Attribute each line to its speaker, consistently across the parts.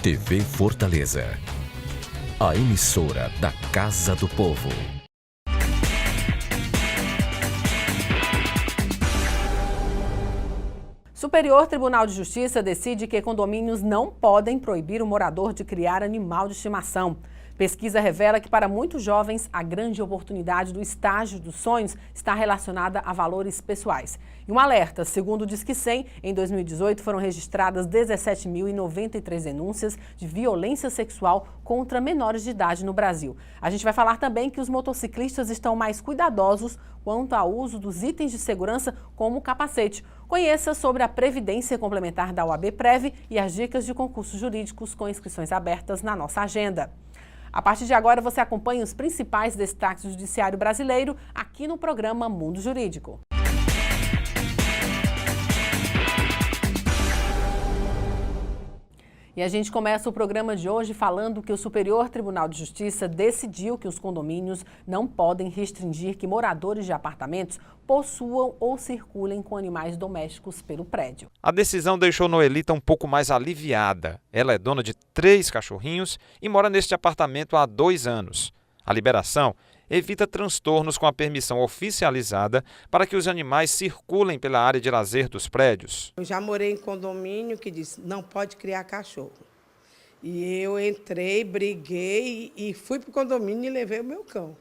Speaker 1: TV Fortaleza, a emissora da Casa do Povo.
Speaker 2: Superior Tribunal de Justiça decide que condomínios não podem proibir o morador de criar animal de estimação. Pesquisa revela que para muitos jovens a grande oportunidade do estágio dos sonhos está relacionada a valores pessoais. E um alerta, segundo o Disque 100, em 2018 foram registradas 17.093 denúncias de violência sexual contra menores de idade no Brasil. A gente vai falar também que os motociclistas estão mais cuidadosos quanto ao uso dos itens de segurança como o capacete. Conheça sobre a Previdência Complementar da OAB-Prev e as dicas de concursos jurídicos com inscrições abertas na nossa agenda. A partir de agora, você acompanha os principais destaques do judiciário brasileiro aqui no programa Mundo Jurídico. E a gente começa o programa de hoje falando que o Superior Tribunal de Justiça decidiu que os condomínios não podem restringir que moradores de apartamentos possuam ou circulem com animais domésticos pelo prédio.
Speaker 3: A decisão deixou Noelita um pouco mais aliviada. Ela é dona de 3 cachorrinhos e mora neste apartamento há 2 anos. A liberação evita transtornos com a permissão oficializada para que os animais circulem pela área de lazer dos prédios.
Speaker 4: Eu já morei em condomínio que disse não pode criar cachorro. E eu entrei, briguei e fui para o condomínio e levei o meu cão.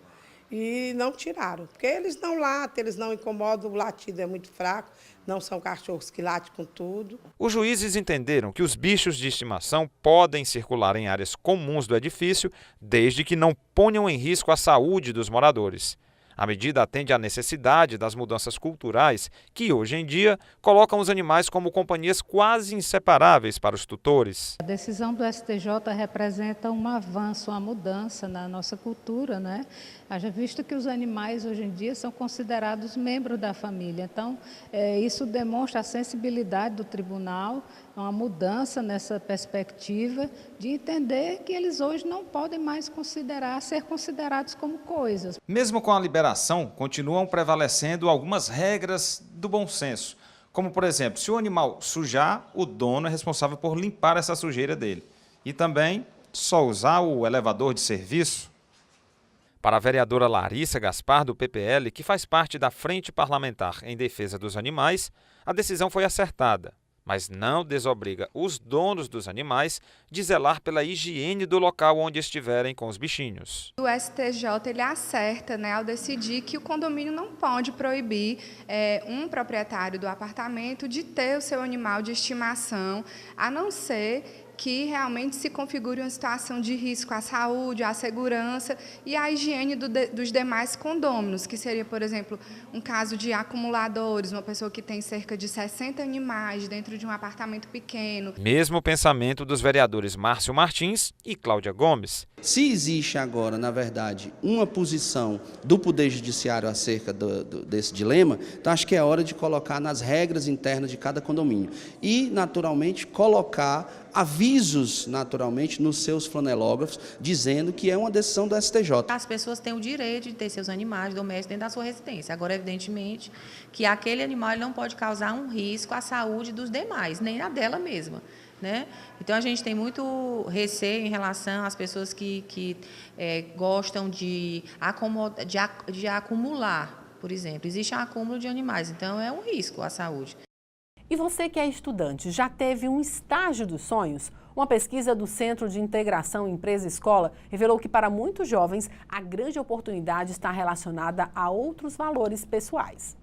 Speaker 4: E não tiraram, porque eles não latem, eles não incomodam, o latido é muito fraco, não são cachorros que latem com tudo.
Speaker 3: Os juízes entenderam que os bichos de estimação podem circular em áreas comuns do edifício, desde que não ponham em risco a saúde dos moradores. A medida atende à necessidade das mudanças culturais que, hoje em dia, colocam os animais como companhias quase inseparáveis para os tutores.
Speaker 5: A decisão do STJ representa um avanço, uma mudança na nossa cultura, né? Haja visto que os animais, hoje em dia, são considerados membros da família. Então, isso demonstra a sensibilidade do tribunal, uma mudança nessa perspectiva de entender que eles hoje não podem mais ser considerados como coisas.
Speaker 3: Mesmo com a liberação, continuam prevalecendo algumas regras do bom senso. Como, por exemplo, se o animal sujar, o dono é responsável por limpar essa sujeira dele. E também só usar o elevador de serviço. Para a vereadora Larissa Gaspar, do PPL, que faz parte da Frente Parlamentar em Defesa dos Animais, a decisão foi acertada, mas não desobriga os donos dos animais de zelar pela higiene do local onde estiverem com os bichinhos.
Speaker 6: O STJ ele acerta, ao decidir que o condomínio não pode proibir um proprietário do apartamento de ter o seu animal de estimação, a não ser que realmente se configure uma situação de risco à saúde, à segurança e à higiene dos demais condôminos, que seria, por exemplo, um caso de acumuladores, uma pessoa que tem cerca de 60 animais dentro de um apartamento pequeno.
Speaker 3: Mesmo o pensamento dos vereadores Márcio Martins e Cláudia Gomes.
Speaker 7: Se existe agora, na verdade, uma posição do Poder Judiciário acerca desse dilema, então acho que é hora de colocar nas regras internas de cada condomínio e, naturalmente, colocar avisos, naturalmente, nos seus flanelógrafos, dizendo que é uma decisão do STJ.
Speaker 8: As pessoas têm o direito de ter seus animais domésticos dentro da sua residência. Agora, evidentemente, que aquele animal ele não pode causar um risco à saúde dos demais, nem a dela mesma. Então, a gente tem muito receio em relação às pessoas que gostam de acumular, por exemplo. Existe um acúmulo de animais, então é um risco à saúde.
Speaker 2: E você que é estudante, já teve um estágio dos sonhos? Uma pesquisa do Centro de Integração Empresa-Escola revelou que para muitos jovens a grande oportunidade está relacionada a outros valores pessoais.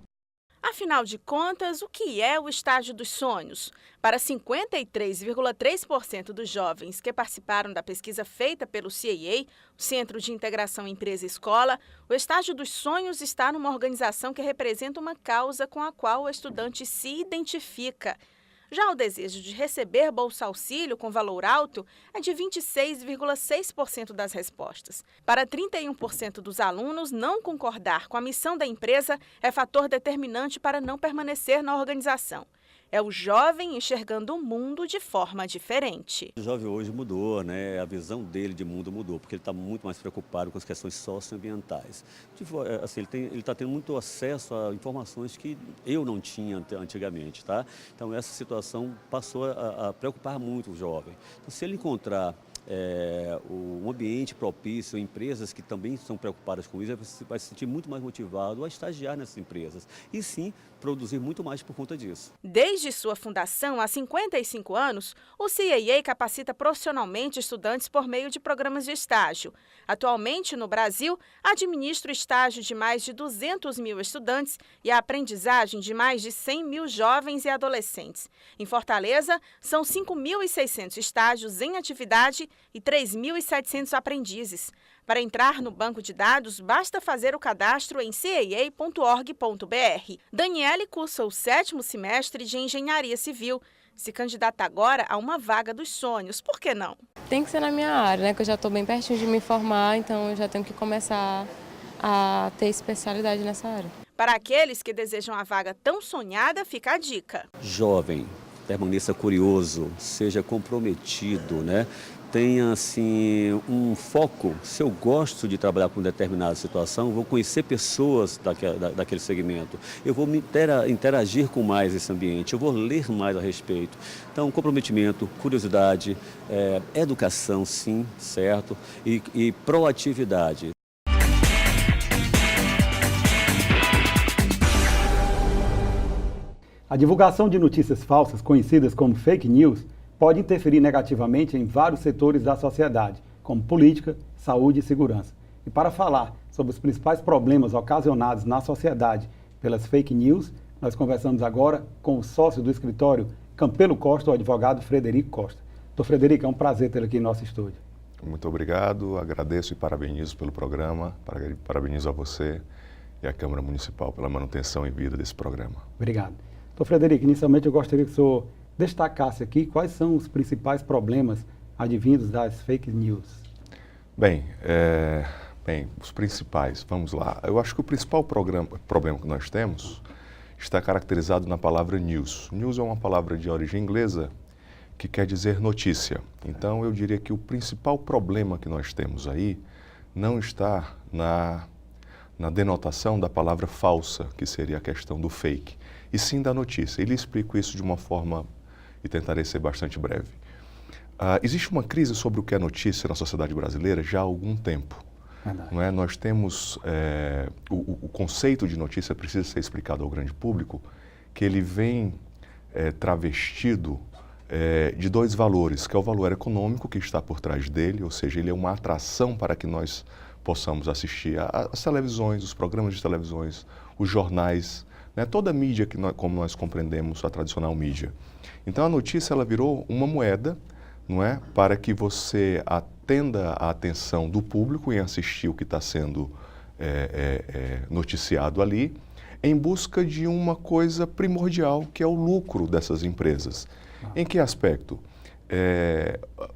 Speaker 9: Afinal de contas, o que é o estágio dos sonhos? Para 53,3% dos jovens que participaram da pesquisa feita pelo CIEA, o Centro de Integração Empresa-Escola, o estágio dos sonhos está numa organização que representa uma causa com a qual o estudante se identifica. Já o desejo de receber Bolsa Auxílio com valor alto é de 26,6% das respostas. Para 31% dos alunos, não concordar com a missão da empresa é fator determinante para não permanecer na organização. É o jovem enxergando o mundo de forma diferente.
Speaker 10: O jovem hoje mudou, né? A visão dele de mundo mudou, porque ele está muito mais preocupado com as questões socioambientais. Assim, ele está tendo muito acesso a informações que eu não tinha antigamente, tá? Então essa situação passou a preocupar muito o jovem. Então, se ele encontrar um ambiente propício, empresas que também estão preocupadas com isso, ele vai se sentir muito mais motivado a estagiar nessas empresas e sim produzir muito mais por conta disso.
Speaker 9: Desde sua fundação, há 55 anos, o CAA capacita profissionalmente estudantes por meio de programas de estágio. Atualmente, no Brasil, administra o estágio de mais de 200 mil estudantes e a aprendizagem de mais de 100 mil jovens e adolescentes. Em Fortaleza, são 5.600 estágios em atividade e 3.700 aprendizes. Para entrar no banco de dados, basta fazer o cadastro em caa.org.br. Daniele cursa o 7º semestre de Engenharia Civil. Se candidata agora a uma vaga dos sonhos. Por que não?
Speaker 11: Tem que ser na minha área, né? Que eu já estou bem pertinho de me formar, então eu já tenho que começar a ter especialidade nessa área.
Speaker 9: Para aqueles que desejam a vaga tão sonhada, fica a dica.
Speaker 10: Jovem, permaneça curioso, seja comprometido, né? Tenha assim, um foco. Se eu gosto de trabalhar com determinada situação, vou conhecer pessoas daquele segmento, eu vou me interagir com mais esse ambiente, eu vou ler mais a respeito. Então, comprometimento, curiosidade, educação, sim, certo? E proatividade.
Speaker 12: A divulgação de notícias falsas, conhecidas como fake news, pode interferir negativamente em vários setores da sociedade, como política, saúde e segurança. E para falar sobre os principais problemas ocasionados na sociedade pelas fake news, nós conversamos agora com o sócio do escritório Campelo Costa, o advogado Frederico Costa. Doutor Frederico, é um prazer tê-lo aqui em nosso estúdio.
Speaker 13: Muito obrigado, agradeço e parabenizo pelo programa, parabenizo a você e a Câmara Municipal pela manutenção em vida desse programa.
Speaker 12: Obrigado. Doutor Frederico, inicialmente eu gostaria que o senhor destacasse aqui quais são os principais problemas advindos das fake news.
Speaker 13: Bem, os principais, vamos lá. Eu acho que o principal problema que nós temos está caracterizado na palavra news. News é uma palavra de origem inglesa que quer dizer notícia. Então, eu diria que o principal problema que nós temos aí não está na denotação da palavra falsa, que seria a questão do fake, e sim da notícia. E lhe explico isso de uma forma e tentarei ser bastante breve. Existe uma crise sobre o que é notícia na sociedade brasileira já há algum tempo. Não é? Nós temos, o conceito de notícia precisa ser explicado ao grande público, que ele vem travestido de dois valores, que é o valor econômico que está por trás dele, ou seja, ele é uma atração para que nós possamos assistir às televisões, os programas de televisões, os jornais, né? Toda a mídia como nós compreendemos a tradicional mídia. Então a notícia ela virou uma moeda, não é, para que você atenda a atenção do público em assistir o que está sendo noticiado ali, em busca de uma coisa primordial, que é o lucro dessas empresas. Em que aspecto?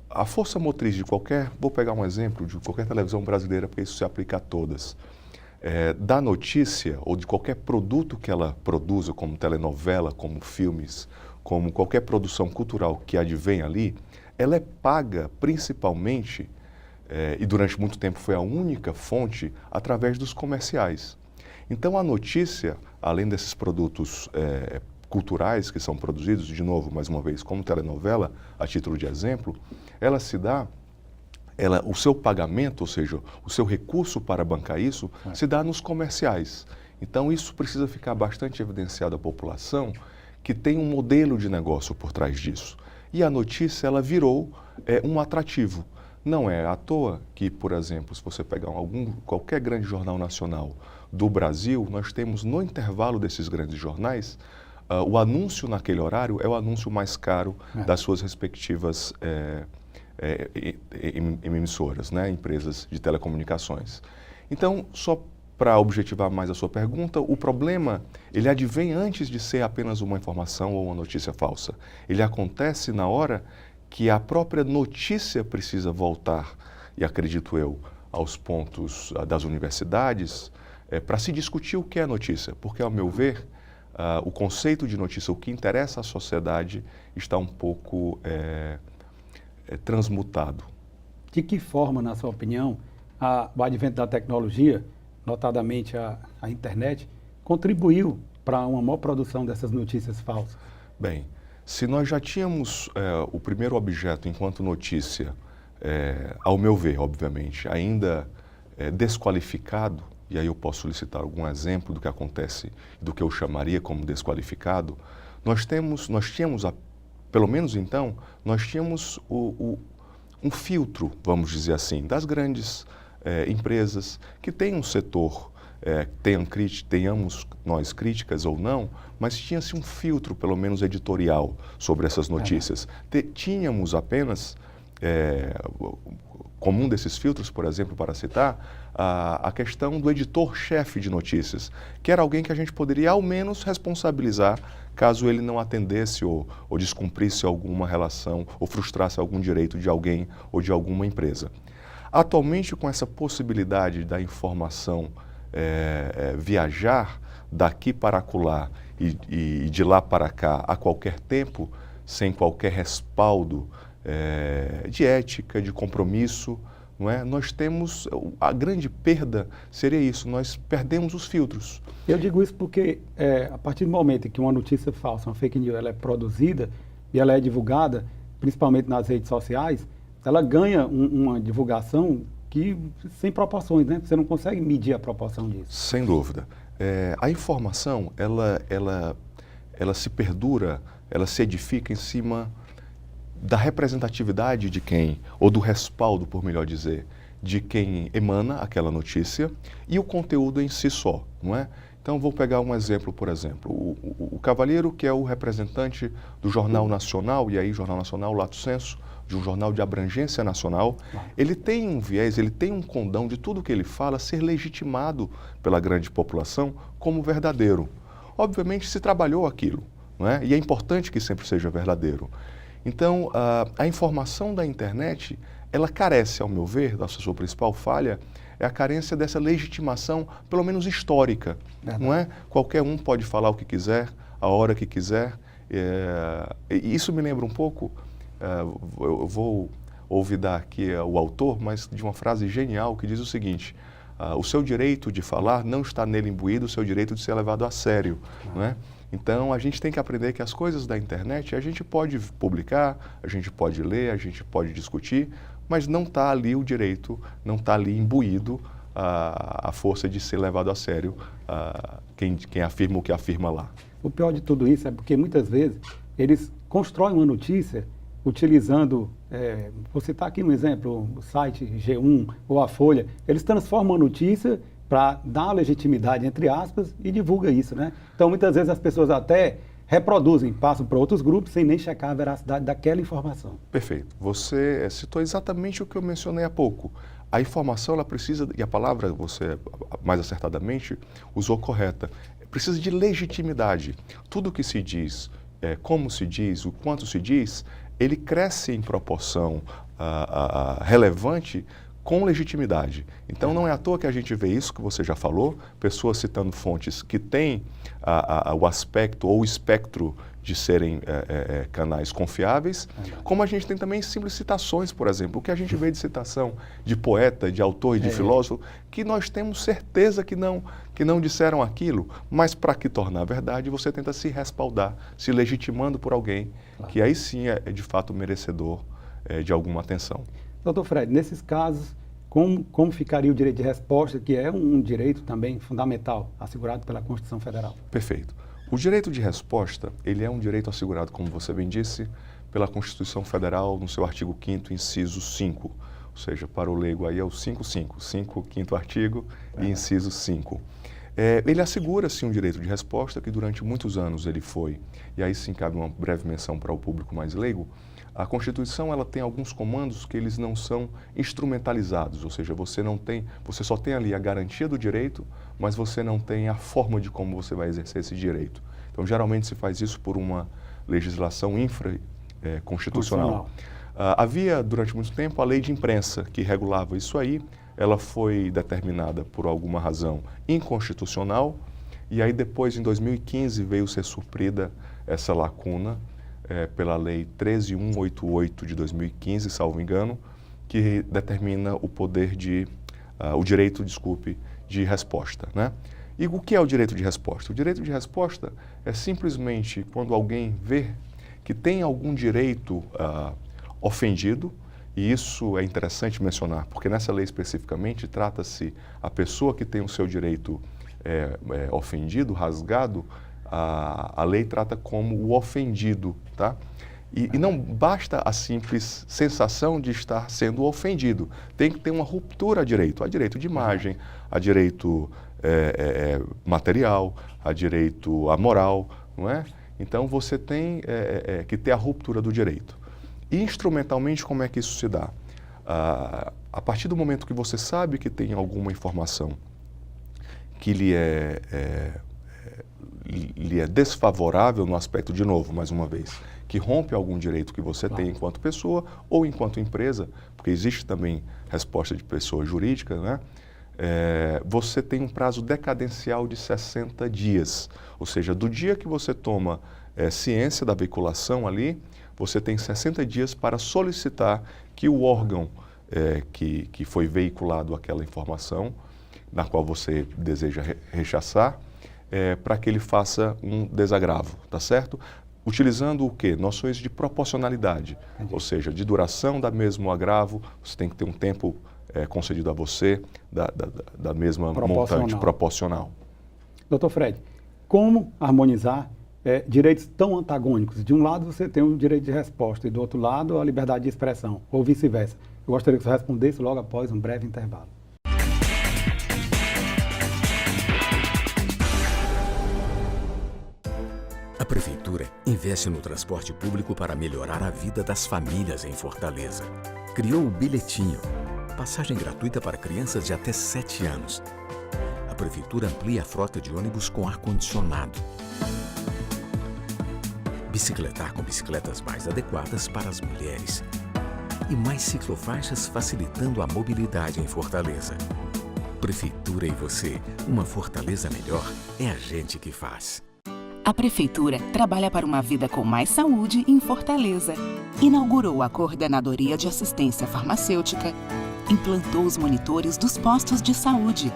Speaker 13: A força motriz de vou pegar um exemplo de qualquer televisão brasileira, porque isso se aplica a todas, da notícia ou de qualquer produto que ela produza, como telenovela, como filmes, como qualquer produção cultural que advém ali, ela é paga principalmente, e durante muito tempo foi a única fonte, através dos comerciais. Então a notícia, além desses produtos culturais que são produzidos, de novo, mais uma vez, como telenovela, a título de exemplo, ela se dá, o seu pagamento, ou seja, o seu recurso para bancar isso, se dá nos comerciais. Então isso precisa ficar bastante evidenciado à população, que tem um modelo de negócio por trás disso. E a notícia, ela virou um atrativo. Não é à toa que, por exemplo, se você pegar qualquer grande jornal nacional do Brasil, nós temos no intervalo desses grandes jornais, o anúncio naquele horário é o anúncio mais caro das suas respectivas emissoras, né? Empresas de telecomunicações. Então, só para objetivar mais a sua pergunta, o problema, ele advém antes de ser apenas uma informação ou uma notícia falsa. Ele acontece na hora que a própria notícia precisa voltar, e acredito eu, aos pontos das universidades, para se discutir o que é notícia. Porque, ao meu ver, o conceito de notícia, o que interessa à sociedade, está um pouco transmutado.
Speaker 12: De que forma, na sua opinião, o advento da tecnologia, notadamente a internet, contribuiu para uma maior produção dessas notícias falsas?
Speaker 13: Bem, se nós já tínhamos o primeiro objeto enquanto notícia, ao meu ver, obviamente, ainda desqualificado, e aí eu posso solicitar algum exemplo do que acontece, do que eu chamaria como desqualificado, nós tínhamos, pelo menos então, nós tínhamos um filtro, vamos dizer assim, das grandes empresas que têm um setor, tenhamos nós críticas ou não, mas tinha-se um filtro, pelo menos editorial, sobre essas notícias. Tínhamos apenas, como um desses filtros, por exemplo, para citar, a questão do editor-chefe de notícias, que era alguém que a gente poderia ao menos responsabilizar caso ele não atendesse ou descumprisse alguma relação ou frustrasse algum direito de alguém ou de alguma empresa. Atualmente, com essa possibilidade da informação viajar daqui para acolá e de lá para cá a qualquer tempo, sem qualquer respaldo de ética, de compromisso, não é? Nós temos, a grande perda seria isso, nós perdemos os filtros.
Speaker 12: Eu digo isso porque a partir do momento em que uma notícia falsa, uma fake news, ela é produzida e ela é divulgada, principalmente nas redes sociais, ela ganha uma divulgação que sem proporções, né? Você não consegue medir a proporção disso.
Speaker 13: Sem dúvida. A informação, ela se perdura, ela se edifica em cima da representatividade de quem, ou do respaldo, por melhor dizer, de quem emana aquela notícia e o conteúdo em si só, não é? Então, vou pegar um exemplo, por exemplo, o Cavalheiro, que é o representante do Jornal Nacional, e aí Jornal Nacional, lato sensu, de um jornal de abrangência nacional, ele tem um viés, ele tem um condão de tudo que ele fala ser legitimado pela grande população como verdadeiro. Obviamente, se trabalhou aquilo, não é? E é importante que sempre seja verdadeiro. Então, a informação da internet, ela carece, ao meu ver, da sua principal falha, é a carência dessa legitimação, pelo menos histórica, não é? Qualquer um pode falar o que quiser, a hora que quiser. E isso me lembra um pouco, eu vou olvidar aqui o autor, mas de uma frase genial que diz o seguinte: o seu direito de falar não está nele imbuído, o seu direito de ser levado a sério, não é? Então, a gente tem que aprender que as coisas da internet a gente pode publicar, a gente pode ler, a gente pode discutir, mas não está ali o direito, não está ali imbuído a força de ser levado a sério quem afirma o que afirma lá.
Speaker 12: O pior de tudo isso é porque muitas vezes eles constroem uma notícia utilizando, vou citar aqui um exemplo, o site G1 ou a Folha, eles transformam a notícia para dar legitimidade, entre aspas, e divulga isso, né? Então, muitas vezes as pessoas até reproduzem, passam para outros grupos sem nem checar a veracidade daquela informação.
Speaker 13: Perfeito. Você citou exatamente o que eu mencionei há pouco. A informação, ela precisa, e a palavra você mais acertadamente usou correta, precisa de legitimidade. Tudo que se diz, como se diz, o quanto se diz, ele cresce em proporção relevante com legitimidade. Então, não é à toa que a gente vê isso que você já falou, pessoas citando fontes que têm o aspecto ou o espectro de serem canais confiáveis, como a gente tem também simples citações, por exemplo, o que a gente vê de citação de poeta, de autor e de filósofo, que nós temos certeza que não disseram aquilo, mas para que tornar verdade, você tenta se respaldar, se legitimando por alguém, que aí sim é de fato merecedor de alguma atenção.
Speaker 12: Doutor Fred, nesses casos, como ficaria o direito de resposta, que é um direito também fundamental, assegurado pela Constituição Federal?
Speaker 13: Perfeito. O direito de resposta, ele é um direito assegurado, como você bem disse, pela Constituição Federal, no seu artigo 5º, inciso 5. Ou seja, para o leigo aí é o 5.5, 5º artigo e inciso 5. Ele assegura, sim, um direito de resposta, que durante muitos anos ele foi, e aí sim cabe uma breve menção para o público mais leigo. A Constituição, ela tem alguns comandos que eles não são instrumentalizados, ou seja, você só tem ali a garantia do direito, mas você não tem a forma de como você vai exercer esse direito. Então, geralmente se faz isso por uma legislação infraconstitucional. Havia, durante muito tempo, a lei de imprensa, que regulava isso aí. Ela foi determinada por alguma razão inconstitucional E aí depois, em 2015, veio ser suprida essa lacuna pela Lei 13.188 de 2015, salvo engano, que determina o poder o direito, de resposta, né? E o que é o direito de resposta? O direito de resposta é simplesmente quando alguém vê que tem algum direito ofendido, e isso é interessante mencionar, porque nessa lei especificamente trata-se a pessoa que tem o seu direito ofendido, rasgado, a lei trata como o ofendido, tá? E não basta a simples sensação de estar sendo ofendido, tem que ter uma ruptura a direito de imagem, a direito material, a direito à moral, não é? Então você tem que ter a ruptura do direito. E instrumentalmente, como é que isso se dá? A partir do momento que você sabe que tem alguma informação que lhe é desfavorável no aspecto, de novo, mais uma vez, que rompe algum direito que você tem enquanto pessoa ou enquanto empresa, porque existe também resposta de pessoa jurídica, né? Você tem um prazo decadencial de 60 dias, ou seja, do dia que você toma ciência da veiculação ali, você tem 60 dias para solicitar que o órgão que foi veiculado aquela informação, na qual você deseja rechaçar, para que ele faça um desagravo, tá certo? Utilizando o quê? Noções de proporcionalidade, ou seja, de duração da mesmo agravo, você tem que ter um tempo concedido a você da mesma montante proporcional.
Speaker 12: Doutor Fred, como harmonizar direitos tão antagônicos? De um lado você tem o direito de resposta e do outro lado a liberdade de expressão, ou vice-versa. Eu gostaria que você respondesse logo após um breve intervalo.
Speaker 1: A Prefeitura investe no transporte público para melhorar a vida das famílias em Fortaleza. Criou o Bilhetinho, passagem gratuita para crianças de até 7 anos. A Prefeitura amplia a frota de ônibus com ar-condicionado. Bicicletar com bicicletas mais adequadas para as mulheres. E mais ciclofaixas facilitando a mobilidade em Fortaleza. Prefeitura e você, uma Fortaleza melhor, é a gente que faz.
Speaker 14: A Prefeitura trabalha para uma vida com mais saúde em Fortaleza. Inaugurou a Coordenadoria de Assistência Farmacêutica, implantou os monitores dos postos de saúde,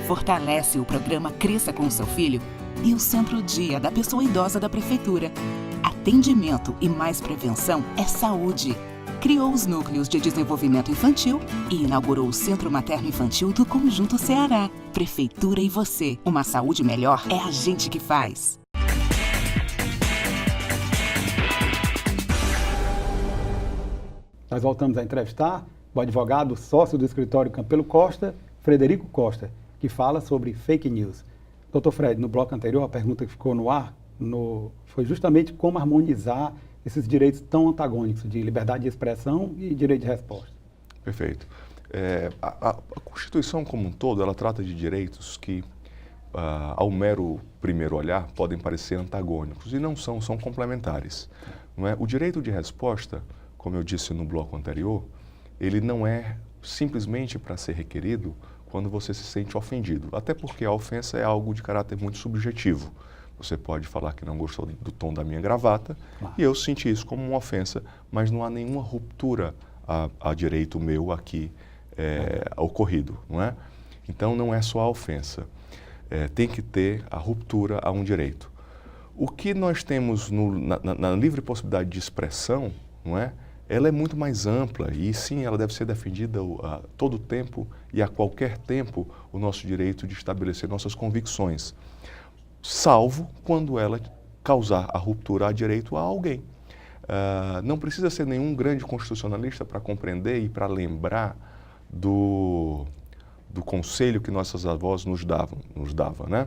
Speaker 14: fortalece o programa Cresça com seu Filho e o Centro Dia da Pessoa Idosa da Prefeitura. Atendimento e mais prevenção é saúde. Criou os núcleos de desenvolvimento infantil e inaugurou o Centro Materno Infantil do Conjunto Ceará. Prefeitura e você, uma saúde melhor é a gente que faz.
Speaker 12: Nós voltamos a entrevistar o advogado sócio do escritório Campelo Costa, Frederico Costa, que fala sobre fake news. Doutor Fred, no bloco anterior, a pergunta que ficou no ar foi justamente como harmonizar esses direitos tão antagônicos de liberdade de expressão e direito de resposta.
Speaker 13: Perfeito. A Constituição como um todo, ela trata de direitos que, ao mero primeiro olhar, podem parecer antagônicos, e não são complementares. Não é? O direito de resposta, como eu disse no bloco anterior, ele não é simplesmente para ser requerido quando você se sente ofendido, até porque a ofensa é algo de caráter muito subjetivo. Você pode falar que não gostou do tom da minha gravata, e eu senti isso como uma ofensa, mas não há nenhuma ruptura a direito meu aqui ocorrido, não é? Então não é só a ofensa, tem que ter a ruptura a um direito. O que nós temos na livre possibilidade de expressão, não é? Ela é muito mais ampla e sim, ela deve ser defendida a todo tempo e a qualquer tempo o nosso direito de estabelecer nossas convicções, salvo quando ela causar a ruptura a direito a alguém. Não precisa ser nenhum grande constitucionalista para compreender e para lembrar do conselho que nossas avós nos davam, né?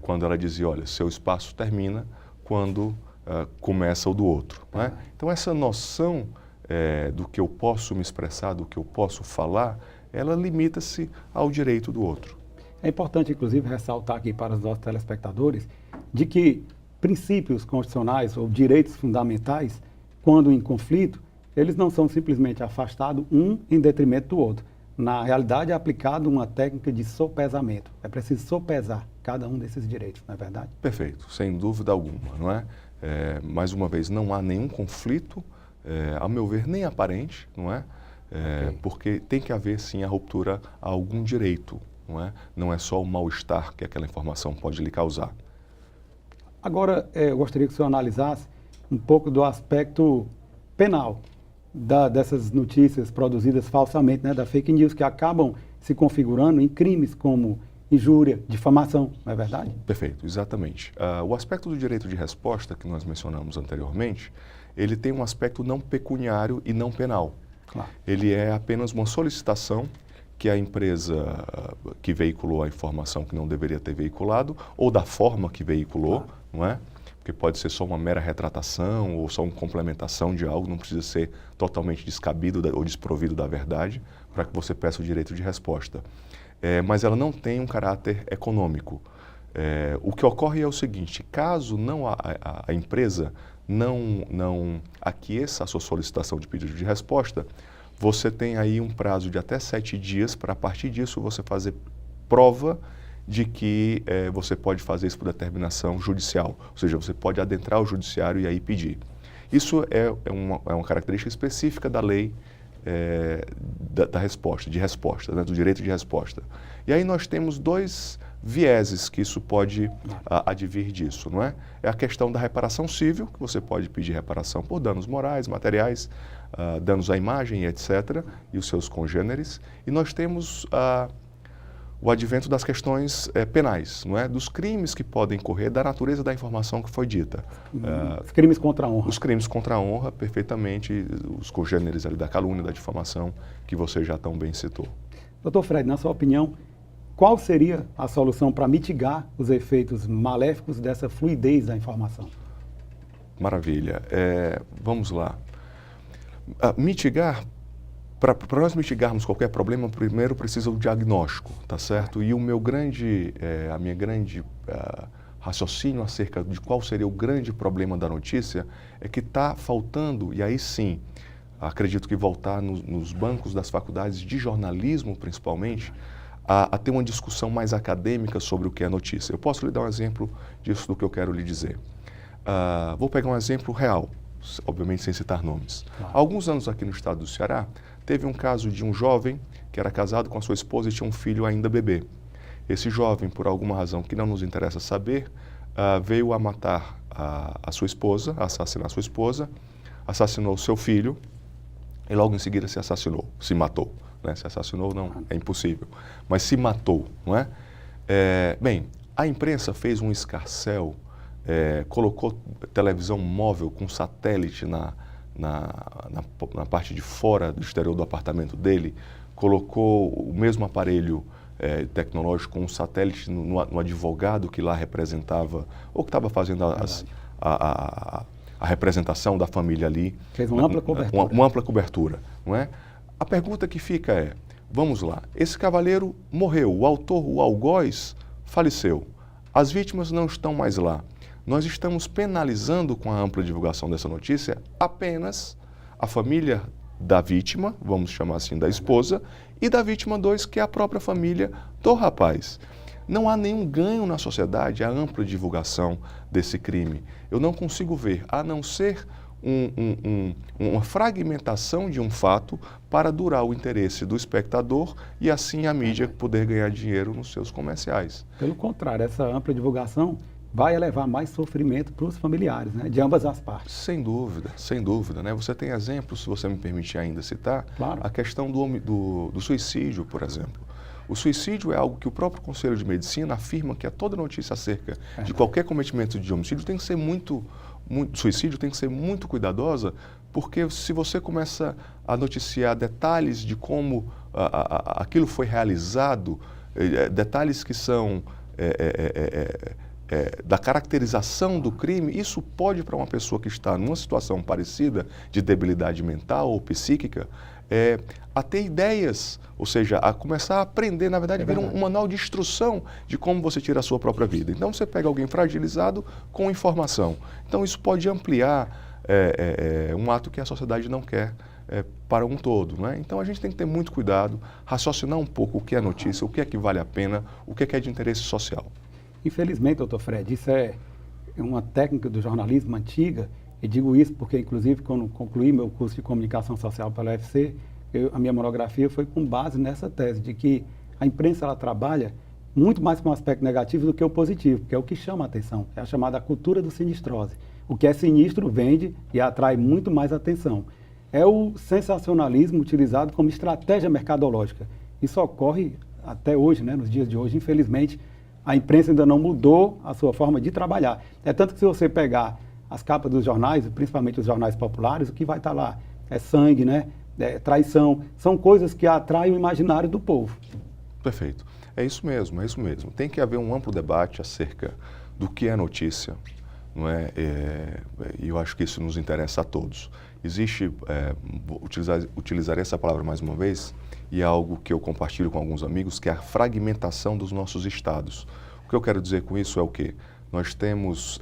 Speaker 13: Quando ela dizia, olha, seu espaço termina quando começa o do outro. Né? Então essa noção do que eu posso me expressar, do que eu posso falar, ela limita-se ao direito do outro.
Speaker 12: É importante, inclusive, ressaltar aqui para os nossos telespectadores de que princípios constitucionais ou direitos fundamentais, quando em conflito, eles não são simplesmente afastados um em detrimento do outro, na realidade, é aplicada uma técnica de sopesamento. É preciso sopesar cada um desses direitos, não é verdade?
Speaker 13: Perfeito, sem dúvida alguma, não é? Mais uma vez, não há nenhum conflito, a meu ver, nem aparente, não é? Porque tem que haver, sim, a ruptura a algum direito, não é? Não é só o mal-estar que aquela informação pode lhe causar.
Speaker 12: Agora, eu gostaria que o senhor analisasse um pouco do aspecto penal dessas notícias produzidas falsamente, né, da fake news, que acabam se configurando em crimes como injúria, difamação, não é verdade?
Speaker 13: Perfeito, exatamente. O aspecto do direito de resposta que nós mencionamos anteriormente, ele tem um aspecto não pecuniário e não penal.
Speaker 12: Claro.
Speaker 13: Ele é apenas uma solicitação que a empresa que veiculou a informação que não deveria ter veiculado, ou da forma que veiculou, claro, não é? Porque pode ser só uma mera retratação ou só uma complementação de algo, não precisa ser totalmente descabido ou desprovido da verdade para que você peça o direito de resposta. Mas ela não tem um caráter econômico. O que ocorre é o seguinte: caso não a empresa não aqueça a sua solicitação de pedido de resposta, você tem aí um prazo de até 7 dias para, a partir disso, você fazer prova de que você pode fazer isso por determinação judicial, ou seja, você pode adentrar o judiciário e aí pedir. Isso é uma característica específica da lei da resposta, né, do direito de resposta. E aí nós temos 2 vieses que isso pode advir disso, não é? É a questão da reparação civil, que você pode pedir reparação por danos morais, materiais, danos à imagem, etc., e os seus congêneres. E nós temos o advento das questões penais, não é? Dos crimes que podem correr, da natureza da informação que foi dita.
Speaker 12: Os crimes contra a honra.
Speaker 13: Os crimes contra a honra, perfeitamente, os congêneres ali da calúnia, da difamação, que você já tão bem citou.
Speaker 12: Doutor Fred, na sua opinião, qual seria a solução para mitigar os efeitos maléficos dessa fluidez da informação?
Speaker 13: Maravilha. Vamos lá. Para nós mitigarmos qualquer problema, primeiro precisa o diagnóstico, tá certo? E a minha grande raciocínio acerca de qual seria o grande problema da notícia é que está faltando, e aí sim, acredito que voltar nos bancos das faculdades de jornalismo, principalmente, a ter uma discussão mais acadêmica sobre o que é notícia. Eu posso lhe dar um exemplo disso do que eu quero lhe dizer. Vou pegar um exemplo real, obviamente sem citar nomes. Há alguns anos aqui no estado do Ceará, teve um caso de um jovem que era casado com a sua esposa e tinha um filho ainda bebê. Esse jovem, por alguma razão que não nos interessa saber, veio a matar a sua esposa, a assassinar a sua esposa, assassinou o seu filho e logo em seguida se matou. Né? Se assassinou não, é impossível, mas se matou, não é? Bem, a imprensa fez um escarcéu, colocou televisão móvel com satélite na parte de fora do exterior do apartamento dele, colocou o mesmo aparelho tecnológico com um satélite no advogado que lá representava, ou que estava fazendo a representação da família ali.
Speaker 12: Fez uma ampla cobertura.
Speaker 13: Uma ampla cobertura, não é? A pergunta que fica é, vamos lá, esse cavaleiro morreu, o autor, o algoz, faleceu. As vítimas não estão mais lá. Nós estamos penalizando com a ampla divulgação dessa notícia apenas a família da vítima, vamos chamar assim, da esposa, e da vítima 2, que é a própria família do rapaz. Não há nenhum ganho na sociedade a ampla divulgação desse crime. Eu não consigo ver, a não ser uma fragmentação de um fato para durar o interesse do espectador e assim a mídia poder ganhar dinheiro nos seus comerciais.
Speaker 12: Pelo contrário, essa ampla divulgação vai elevar mais sofrimento para os familiares, né, de ambas as partes.
Speaker 13: Sem dúvida, né? Você tem exemplos, se você me permitir ainda citar,
Speaker 12: claro,
Speaker 13: a questão do suicídio, por exemplo. O suicídio é algo que o próprio Conselho de Medicina afirma que toda notícia acerca de qualquer cometimento de homicídio tem que ser suicídio tem que ser muito cuidadosa, porque se você começa a noticiar detalhes de como aquilo foi realizado, detalhes que são da caracterização do crime, isso pode, para uma pessoa que está numa situação parecida de debilidade mental ou psíquica, a ter ideias, ou seja, a começar a aprender, na verdade, vira um manual de instrução de como você tira a sua própria vida. Então, você pega alguém fragilizado com informação. Então, isso pode ampliar um ato que a sociedade não quer para um todo, né? Então a gente tem que ter muito cuidado, raciocinar um pouco o que é notícia, o que é que vale a pena, o que é de interesse social.
Speaker 12: Infelizmente, doutor Fred, isso é uma técnica do jornalismo antiga, e digo isso porque, inclusive, quando concluí meu curso de comunicação social pela UFC, a minha monografia foi com base nessa tese, de que a imprensa ela trabalha muito mais com um aspecto negativo do que o positivo, que é o que chama a atenção, é a chamada cultura do sinistrose. O que é sinistro vende e atrai muito mais atenção. É o sensacionalismo utilizado como estratégia mercadológica. Isso ocorre até hoje, né, nos dias de hoje. Infelizmente, a imprensa ainda não mudou a sua forma de trabalhar. É tanto que se você pegar as capas dos jornais, principalmente os jornais populares, o que vai estar lá é sangue, né, é traição. São coisas que atraem o imaginário do povo.
Speaker 13: Perfeito. É isso mesmo, é isso mesmo. Tem que haver um amplo debate acerca do que é notícia, não é? E eu acho que isso nos interessa a todos. Existe, utilizarei essa palavra mais uma vez, e é algo que eu compartilho com alguns amigos, que é a fragmentação dos nossos estados. O que eu quero dizer com isso é o quê? Nós temos,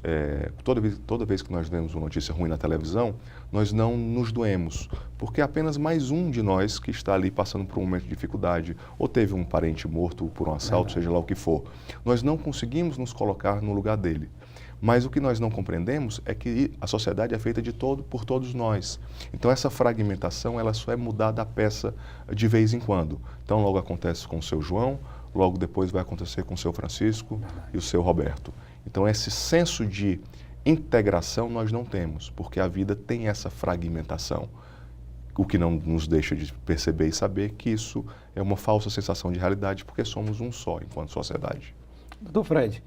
Speaker 13: toda vez que nós vemos uma notícia ruim na televisão, nós não nos doemos, porque é apenas mais um de nós que está ali passando por um momento de dificuldade, ou teve um parente morto por um assalto, seja lá o que for. Nós não conseguimos nos colocar no lugar dele. Mas o que nós não compreendemos é que a sociedade é feita por todos nós. Então essa fragmentação ela só é mudada a peça de vez em quando. Então logo acontece com o seu João, logo depois vai acontecer com o seu Francisco e o seu Roberto. Então esse senso de integração nós não temos, porque a vida tem essa fragmentação. O que não nos deixa de perceber e saber que isso é uma falsa sensação de realidade, porque somos um só enquanto sociedade.
Speaker 12: Doutor Fred,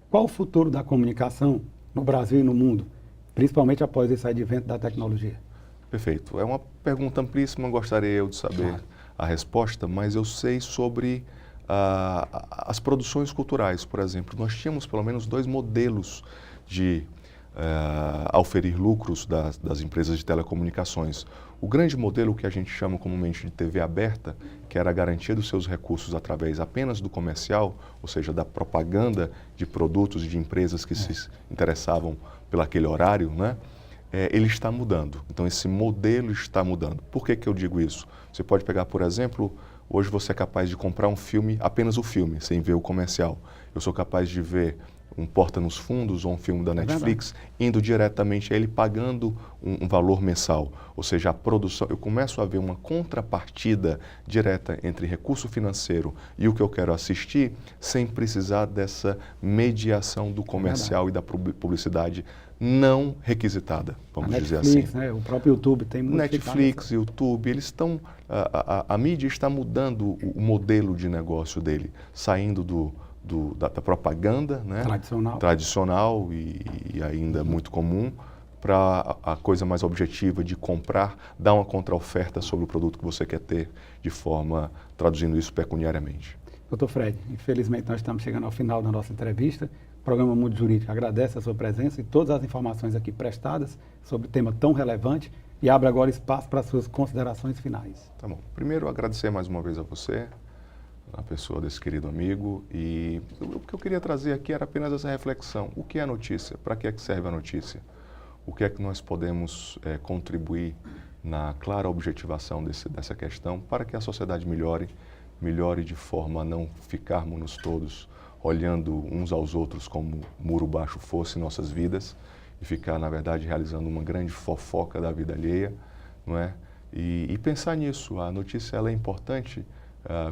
Speaker 12: qual o futuro da comunicação no Brasil e no mundo, principalmente após esse advento da tecnologia?
Speaker 13: Perfeito. É uma pergunta amplíssima, gostaria eu de saber a resposta, mas eu sei sobre as produções culturais, por exemplo. Nós tínhamos pelo menos 2 modelos de auferir lucros das empresas de telecomunicações. O grande modelo que a gente chama comumente de TV aberta, que era a garantia dos seus recursos através apenas do comercial, ou seja, da propaganda de produtos de empresas que se interessavam pelo aquele horário, né? Ele está mudando. Então esse modelo está mudando. Por que eu digo isso? Você pode pegar, por exemplo, hoje você é capaz de comprar um filme, apenas o filme, sem ver o comercial. Eu sou capaz de ver um Porta nos Fundos ou um filme da Netflix, indo diretamente a ele, pagando um valor mensal. Ou seja, a produção, eu começo a ver uma contrapartida direta entre recurso financeiro e o que eu quero assistir, sem precisar dessa mediação do comercial e da publicidade não requisitada, vamos dizer assim.
Speaker 12: Né? O próprio YouTube tem muito.
Speaker 13: Netflix, YouTube, eles estão, a mídia está mudando o modelo de negócio dele, saindo da propaganda, né? tradicional e ainda muito comum, para a coisa mais objetiva de comprar, dar uma contra-oferta sobre o produto que você quer ter, de forma, traduzindo isso pecuniariamente.
Speaker 12: Doutor Fred, infelizmente nós estamos chegando ao final da nossa entrevista. O programa Mundo Jurídico agradece a sua presença e todas as informações aqui prestadas sobre o tema tão relevante e abre agora espaço para as suas considerações finais.
Speaker 13: Tá bom. Primeiro, agradecer mais uma vez a você, a pessoa desse querido amigo, e o que eu queria trazer aqui era apenas essa reflexão. O que é a notícia? Para que é que serve a notícia? O que é que nós podemos contribuir na clara objetivação dessa questão para que a sociedade melhore de forma a não ficarmos todos olhando uns aos outros como muro baixo fosse nossas vidas e ficar, na verdade, realizando uma grande fofoca da vida alheia, não é? E pensar nisso, a notícia ela é importante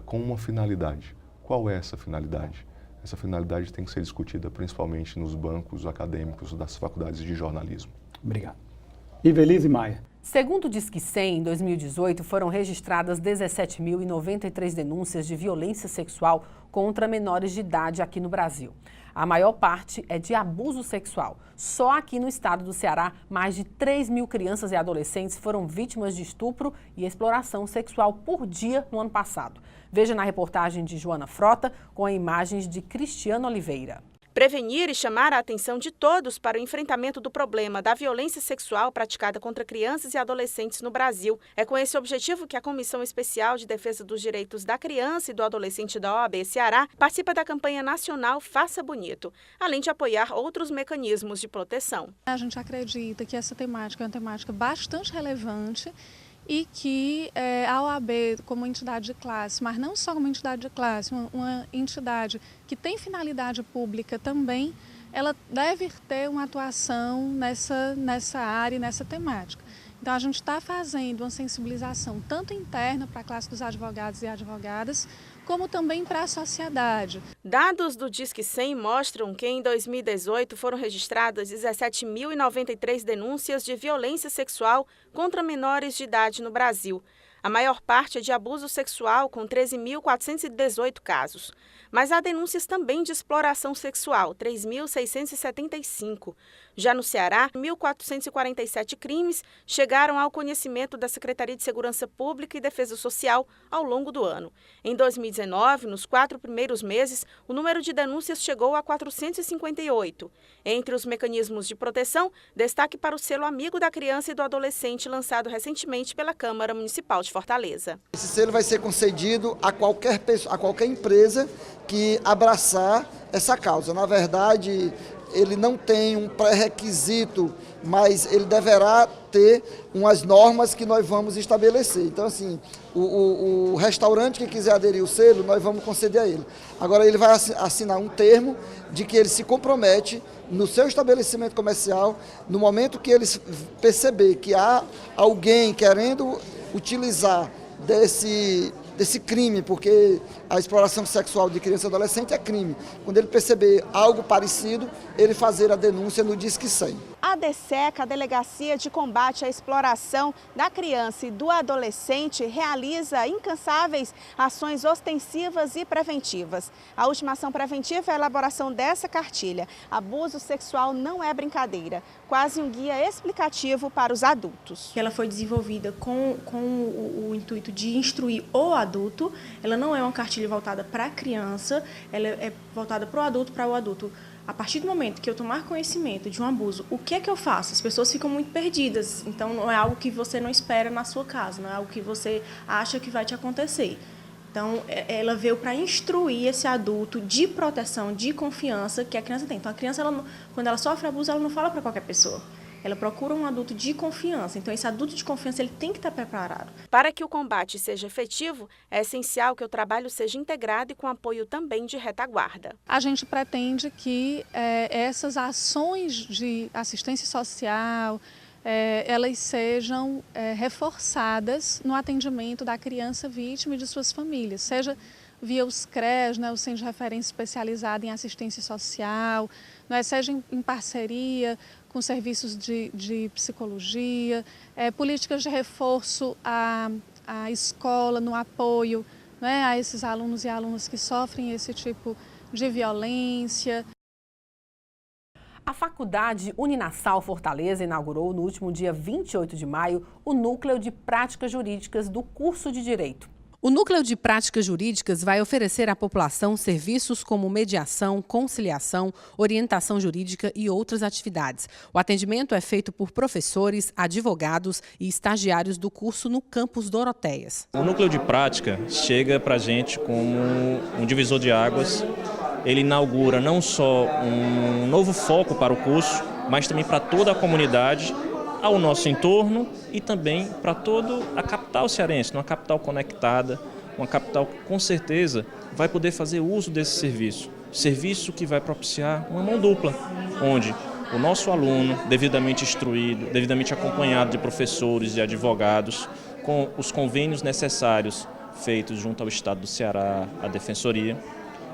Speaker 13: com uma finalidade. Qual é essa finalidade? Essa finalidade tem que ser discutida principalmente nos bancos acadêmicos das faculdades de jornalismo.
Speaker 12: Obrigado. Ivelise Maia.
Speaker 2: Segundo o Disque 100, em 2018, foram registradas 17.093 denúncias de violência sexual contra menores de idade aqui no Brasil. A maior parte é de abuso sexual. Só aqui no estado do Ceará, mais de 3.000 crianças e adolescentes foram vítimas de estupro e exploração sexual por dia no ano passado. Veja na reportagem de Joana Frota, com imagens de Cristiano Oliveira.
Speaker 9: Prevenir e chamar a atenção de todos para o enfrentamento do problema da violência sexual praticada contra crianças e adolescentes no Brasil. É com esse objetivo que a Comissão Especial de Defesa dos Direitos da Criança e do Adolescente da OAB Ceará participa da campanha nacional Faça Bonito, além de apoiar outros mecanismos de proteção.
Speaker 15: A gente acredita que essa temática é uma temática bastante relevante
Speaker 5: e que a OAB, como entidade de classe, mas não só como entidade de classe, uma entidade que tem finalidade pública também, ela deve ter uma atuação nessa área e nessa temática. Então, a gente está fazendo uma sensibilização tanto interna para a classe dos advogados e advogadas, como também para a sociedade.
Speaker 9: Dados do Disque 100 mostram que em 2018 foram registradas 17.093 denúncias de violência sexual contra menores de idade no Brasil. A maior parte é de abuso sexual, com 13.418 casos. Mas há denúncias também de exploração sexual, 3.675. Já no Ceará, 1.447 crimes chegaram ao conhecimento da Secretaria de Segurança Pública e Defesa Social ao longo do ano. Em 2019, nos 4 primeiros meses, o número de denúncias chegou a 458. Entre os mecanismos de proteção, destaque para o selo Amigo da Criança e do Adolescente, lançado recentemente pela Câmara Municipal de Fortaleza.
Speaker 15: Esse selo vai ser concedido a qualquer pessoa, a qualquer empresa que abraçar essa causa. Na verdade, ele não tem um pré-requisito, mas ele deverá ter umas normas que nós vamos estabelecer. Então, assim, o restaurante que quiser aderir ao selo, nós vamos conceder a ele. Agora, ele vai assinar um termo de que ele se compromete no seu estabelecimento comercial, no momento que ele perceber que há alguém querendo utilizar desse crime, porque a exploração sexual de criança e adolescente é crime. Quando ele perceber algo parecido, ele fazer a denúncia no Disque 100.
Speaker 9: A DSECA, a Delegacia de Combate à Exploração da Criança e do Adolescente, realiza incansáveis ações ostensivas e preventivas. A última ação preventiva é a elaboração dessa cartilha. Abuso sexual não é brincadeira, quase um guia explicativo para os adultos.
Speaker 16: Ela foi desenvolvida com o intuito de instruir o adulto. Ela não é uma cartilha voltada para a criança, ela é voltada para o adulto, A partir do momento que eu tomar conhecimento de um abuso, o que é que eu faço? As pessoas ficam muito perdidas, então não é algo que você não espera na sua casa, não é algo que você acha que vai te acontecer. Então, ela veio para instruir esse adulto de proteção, de confiança que a criança tem. Então, a criança, quando ela sofre abuso, ela não fala para qualquer pessoa. Ela procura um adulto de confiança. Então, esse adulto de confiança ele tem que estar preparado.
Speaker 9: Para que o combate seja efetivo, é essencial que o trabalho seja integrado e com apoio também de retaguarda.
Speaker 5: A gente pretende que essas ações de assistência social, elas sejam reforçadas no atendimento da criança vítima e de suas famílias, seja via os CREAS, o Centro de Referência Especializado em Assistência Social, seja em parceria com serviços de psicologia, políticas de reforço à escola, no apoio a esses alunos e alunas que sofrem esse tipo de violência.
Speaker 2: A Faculdade Uninassal Fortaleza inaugurou no último dia 28 de maio o Núcleo de Práticas Jurídicas do curso de Direito. O Núcleo de Práticas Jurídicas vai oferecer à população serviços como mediação, conciliação, orientação jurídica e outras atividades. O atendimento é feito por professores, advogados e estagiários do curso no campus Doroteias.
Speaker 17: O Núcleo de Prática chega para a gente como um divisor de águas. Ele inaugura não só um novo foco para o curso, mas também para toda a comunidade, ao nosso entorno e também para toda a capital cearense, uma capital conectada, uma capital que com certeza vai poder fazer uso desse serviço que vai propiciar uma mão dupla, onde o nosso aluno, devidamente instruído, devidamente acompanhado de professores e advogados, com os convênios necessários feitos junto ao Estado do Ceará, à Defensoria,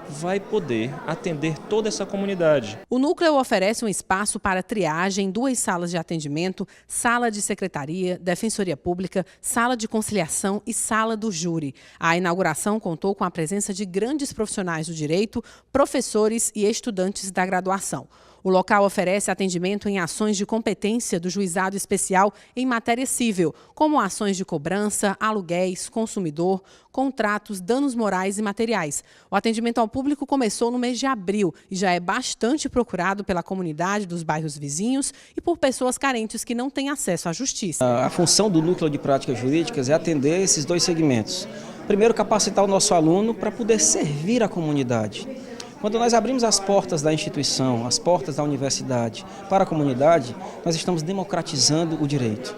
Speaker 17: vai poder atender toda essa comunidade.
Speaker 2: O núcleo oferece um espaço para triagem, 2 salas de atendimento, sala de secretaria, defensoria pública, sala de conciliação e sala do júri. A inauguração contou com a presença de grandes profissionais do direito, professores e estudantes da graduação. O local oferece atendimento em ações de competência do Juizado Especial em matéria civil, como ações de cobrança, aluguéis, consumidor, contratos, danos morais e materiais. O atendimento ao público começou no mês de abril e já é bastante procurado pela comunidade dos bairros vizinhos e por pessoas carentes que não têm acesso à justiça.
Speaker 18: A função do Núcleo de Práticas Jurídicas é atender esses 2 segmentos. Primeiro, capacitar o nosso aluno para poder servir a comunidade. Quando nós abrimos as portas da instituição, as portas da universidade para a comunidade, nós estamos democratizando o direito.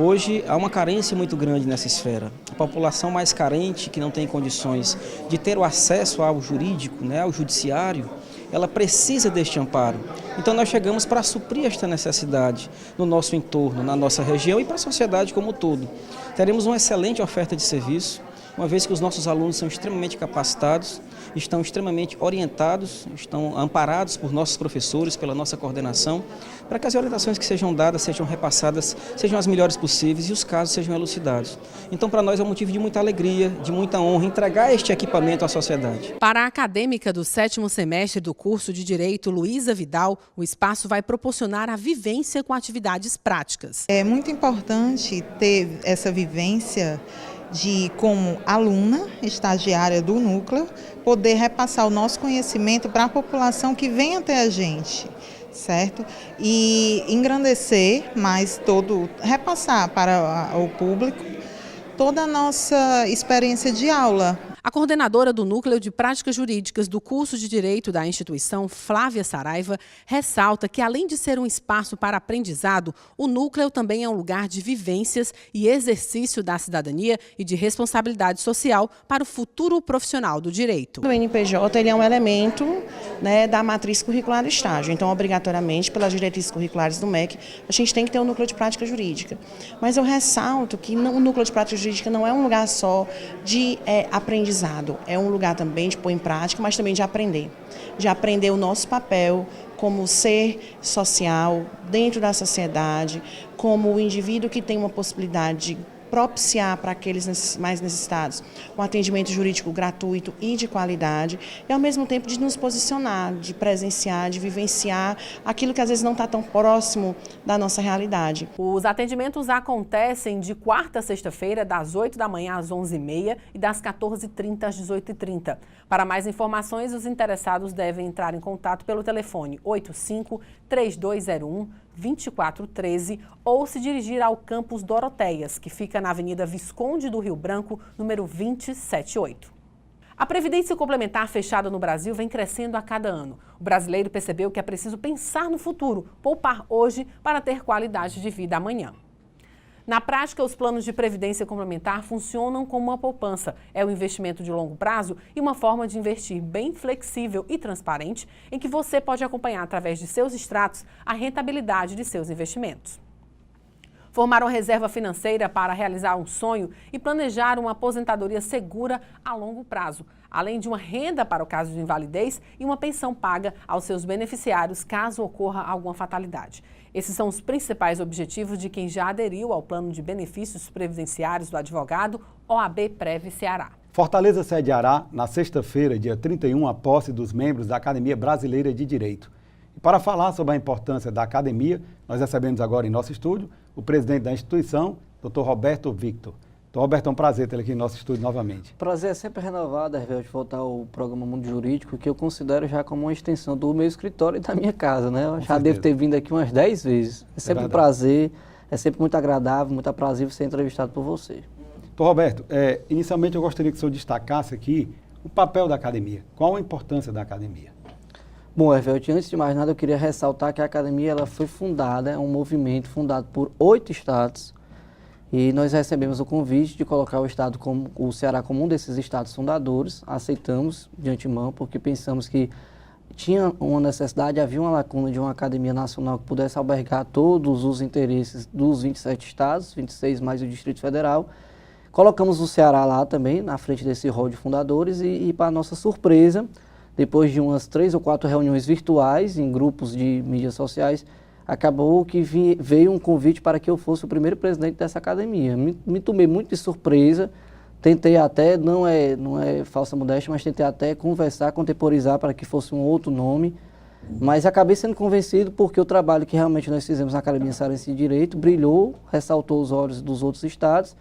Speaker 18: Hoje há uma carência muito grande nessa esfera. A população mais carente, que não tem condições de ter o acesso ao jurídico, né, ao judiciário, ela precisa deste amparo. Então nós chegamos para suprir esta necessidade no nosso entorno, na nossa região e para a sociedade como um todo. Teremos uma excelente oferta de serviço, uma vez que os nossos alunos são extremamente capacitados, estão extremamente orientados, estão amparados por nossos professores, pela nossa coordenação, para que as orientações que sejam dadas, sejam repassadas, sejam as melhores possíveis e os casos sejam elucidados. Então, para nós é um motivo de muita alegria, de muita honra, entregar este equipamento à sociedade.
Speaker 2: Para a acadêmica do 7º semestre do curso de Direito, Luísa Vidal, o espaço vai proporcionar a vivência com atividades práticas.
Speaker 19: É muito importante ter essa vivência de, como aluna, estagiária do núcleo, poder repassar o nosso conhecimento para a população que vem até a gente, certo? E engrandecer mais repassar para o público toda a nossa experiência de aula.
Speaker 2: A coordenadora do Núcleo de Práticas Jurídicas do curso de Direito da instituição, Flávia Saraiva, ressalta que, além de ser um espaço para aprendizado, o núcleo também é um lugar de vivências e exercício da cidadania e de responsabilidade social para o futuro profissional do direito.
Speaker 20: O NPJ ele é um elemento, né, da matriz curricular do estágio, então, obrigatoriamente, pelas diretrizes curriculares do MEC, a gente tem que ter um núcleo de prática jurídica. Mas eu ressalto que o núcleo de prática jurídica não é um lugar só de aprendizado. É um lugar também de pôr em prática, mas também de aprender o nosso papel como ser social dentro da sociedade, como o indivíduo que tem uma possibilidade de propiciar para aqueles mais necessitados um atendimento jurídico gratuito e de qualidade, e ao mesmo tempo de nos posicionar, de presenciar, de vivenciar aquilo que às vezes não está tão próximo da nossa realidade.
Speaker 2: Os atendimentos acontecem de quarta a sexta-feira, das 8 da manhã às 11h30 e das 14h30 às 18h30. Para mais informações, os interessados devem entrar em contato pelo telefone 85-3201-2413 ou se dirigir ao campus Doroteias, que fica na Avenida Visconde do Rio Branco, número 278. A Previdência Complementar fechada no Brasil vem crescendo a cada ano. O brasileiro percebeu que é preciso pensar no futuro, poupar hoje para ter qualidade de vida amanhã. Na prática, os planos de previdência complementar funcionam como uma poupança. É um investimento de longo prazo e uma forma de investir bem flexível e transparente, em que você pode acompanhar através de seus extratos a rentabilidade de seus investimentos. Formar uma reserva financeira para realizar um sonho e planejar uma aposentadoria segura a longo prazo, além de uma renda para o caso de invalidez e uma pensão paga aos seus beneficiários caso ocorra alguma fatalidade. Esses são os principais objetivos de quem já aderiu ao plano de benefícios previdenciários do advogado OAB Prev Ceará.
Speaker 12: Fortaleza sediará, na sexta-feira, dia 31, a posse dos membros da Academia Brasileira de Direito. E para falar sobre a importância da academia, nós recebemos agora em nosso estúdio o presidente da instituição, Dr. Roberto Victor. Dr. Roberto, é um prazer ter aqui em nosso estúdio novamente.
Speaker 21: O prazer é sempre renovado, Hervé, de voltar ao programa Mundo Jurídico, que eu considero já como uma extensão do meu escritório e da minha casa, né? Eu já devo ter vindo aqui umas 10 vezes. É sempre um prazer, é sempre muito agradável, muito aprazível ser entrevistado por você.
Speaker 12: Dr. Roberto, inicialmente eu gostaria que o senhor destacasse aqui o papel da academia. Qual a importância da academia?
Speaker 21: Bom, Hervé, antes de mais nada, eu queria ressaltar que a academia ela foi fundada, é um movimento fundado por 8 estados, e nós recebemos o convite de colocar o Ceará como um desses estados fundadores. Aceitamos de antemão, porque pensamos que tinha uma necessidade, havia uma lacuna de uma academia nacional que pudesse albergar todos os interesses dos 27 estados, 26 mais o Distrito Federal. Colocamos o Ceará lá também, na frente desse rol de fundadores, e para nossa surpresa, depois de umas 3 ou 4 reuniões virtuais em grupos de mídias sociais, acabou que veio um convite para que eu fosse o primeiro presidente dessa academia. Me tomei muito de surpresa, tentei até, não é falsa modéstia, mas tentei até conversar, contemporizar para que fosse um outro nome, mas acabei sendo convencido porque o trabalho que realmente nós fizemos na Academia Cearense de Direito brilhou, ressaltou os olhos dos outros estados,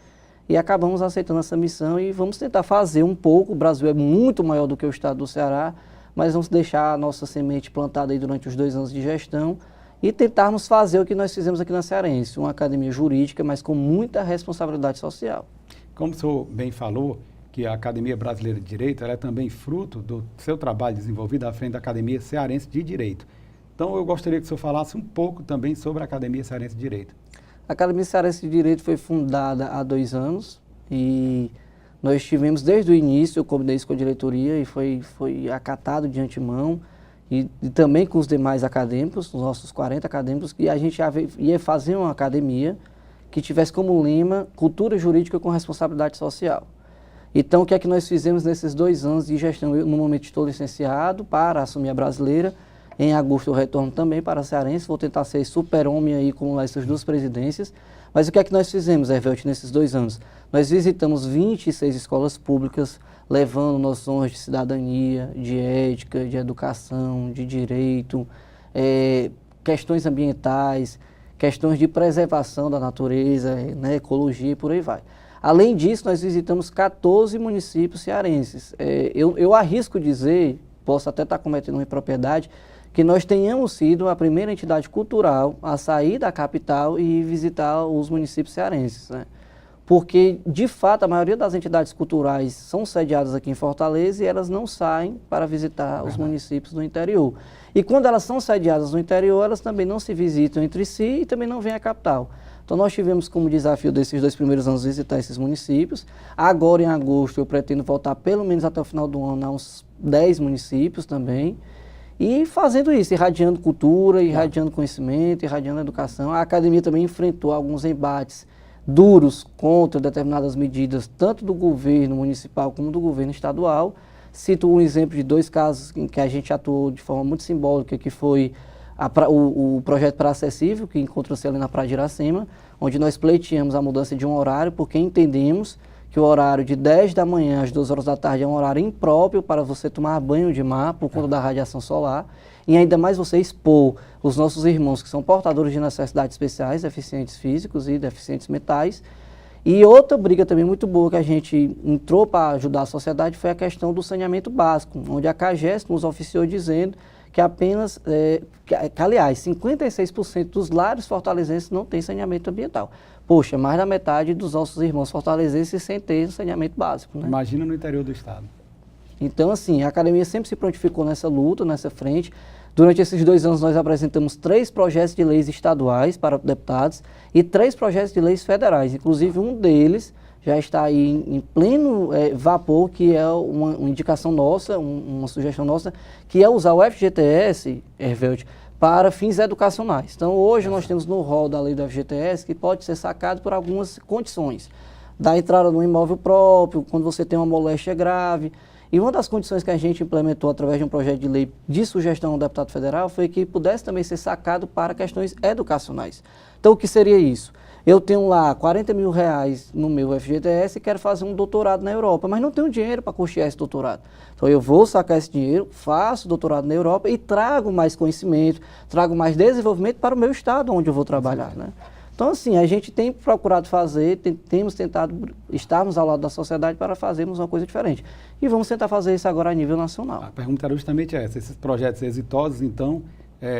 Speaker 21: e acabamos aceitando essa missão e vamos tentar fazer um pouco. O Brasil é muito maior do que o estado do Ceará, mas vamos deixar a nossa semente plantada aí durante os 2 anos de gestão e tentarmos fazer o que nós fizemos aqui na Cearense, uma academia jurídica, mas com muita responsabilidade social.
Speaker 12: Como o senhor bem falou, que a Academia Brasileira de Direito ela é também fruto do seu trabalho desenvolvido à frente da Academia Cearense de Direito. Então, eu gostaria que o senhor falasse um pouco também sobre a Academia Cearense de Direito.
Speaker 21: A Academia Cearense de Direito foi fundada há 2 anos e nós tivemos desde o início, eu combinei isso com a diretoria e foi acatado de antemão e também com os demais acadêmicos, os nossos 40 acadêmicos, que a gente ia fazer uma academia que tivesse como lema cultura jurídica com responsabilidade social. Então, o que é que nós fizemos nesses 2 anos de gestão? Eu, no momento, estou licenciado para assumir a brasileira. Em agosto eu retorno também para a cearense. Vou tentar ser super-homem aí com essas 2 presidências. Mas o que é que nós fizemos, Hervelt, nesses 2 anos? Nós visitamos 26 escolas públicas, levando noções de cidadania, de ética, de educação, de direito, questões ambientais, questões de preservação da natureza, né, ecologia e por aí vai. Além disso, nós visitamos 14 municípios cearenses. Eu arrisco dizer, posso até estar cometendo uma impropriedade, que nós tenhamos sido a primeira entidade cultural a sair da capital e visitar os municípios cearenses, né? Porque, de fato, a maioria das entidades culturais são sediadas aqui em Fortaleza e elas não saem para visitar os municípios do interior. E quando elas são sediadas no interior, elas também não se visitam entre si e também não vêm à capital. Então, nós tivemos como desafio desses 2 primeiros anos visitar esses municípios. Agora, em agosto, eu pretendo voltar pelo menos até o final do ano a uns 10 municípios também. E fazendo isso, irradiando cultura, irradiando conhecimento, irradiando educação. A academia também enfrentou alguns embates duros contra determinadas medidas, tanto do governo municipal como do governo estadual. Cito um exemplo de 2 casos em que a gente atuou de forma muito simbólica, que foi o projeto Praia Acessível, que encontra-se ali na Praia de Iracema, onde nós pleiteamos a mudança de um horário, porque entendemos que o horário de 10 da manhã às 2 horas da tarde é um horário impróprio para você tomar banho de mar por conta da radiação solar, e ainda mais você expor os nossos irmãos que são portadores de necessidades especiais, deficientes físicos e deficientes mentais. E outra briga também muito boa que a gente entrou para ajudar a sociedade foi a questão do saneamento básico, onde a CAGES nos oficiou dizendo que apenas, aliás, 56% dos lares fortalezenses não têm saneamento ambiental. Poxa, mais da metade dos nossos irmãos fortalezenses sem ter saneamento básico, né?
Speaker 12: Imagina no interior do estado.
Speaker 21: Então, assim, a academia sempre se prontificou nessa luta, nessa frente. Durante esses 2 anos nós apresentamos 3 projetos de leis estaduais para deputados e 3 projetos de leis federais. Inclusive, um deles já está aí em pleno vapor, que é uma indicação nossa, uma sugestão nossa, que é usar o FGTS, Hervelt, para fins educacionais. Então, hoje nós temos no rol da lei do FGTS que pode ser sacado por algumas condições. Da entrada no imóvel próprio, quando você tem uma moléstia grave. E uma das condições que a gente implementou através de um projeto de lei de sugestão ao deputado federal foi que pudesse também ser sacado para questões educacionais. Então, o que seria isso? Eu tenho lá 40 mil reais no meu FGTS e quero fazer um doutorado na Europa, mas não tenho dinheiro para custear esse doutorado. Então, eu vou sacar esse dinheiro, faço doutorado na Europa e trago mais conhecimento, trago mais desenvolvimento para o meu estado onde eu vou trabalhar, né? Então, assim, a gente tem procurado fazer, temos tentado estarmos ao lado da sociedade para fazermos uma coisa diferente. E vamos tentar fazer isso agora a nível nacional.
Speaker 12: A pergunta era justamente essa. Esses projetos exitosos, então,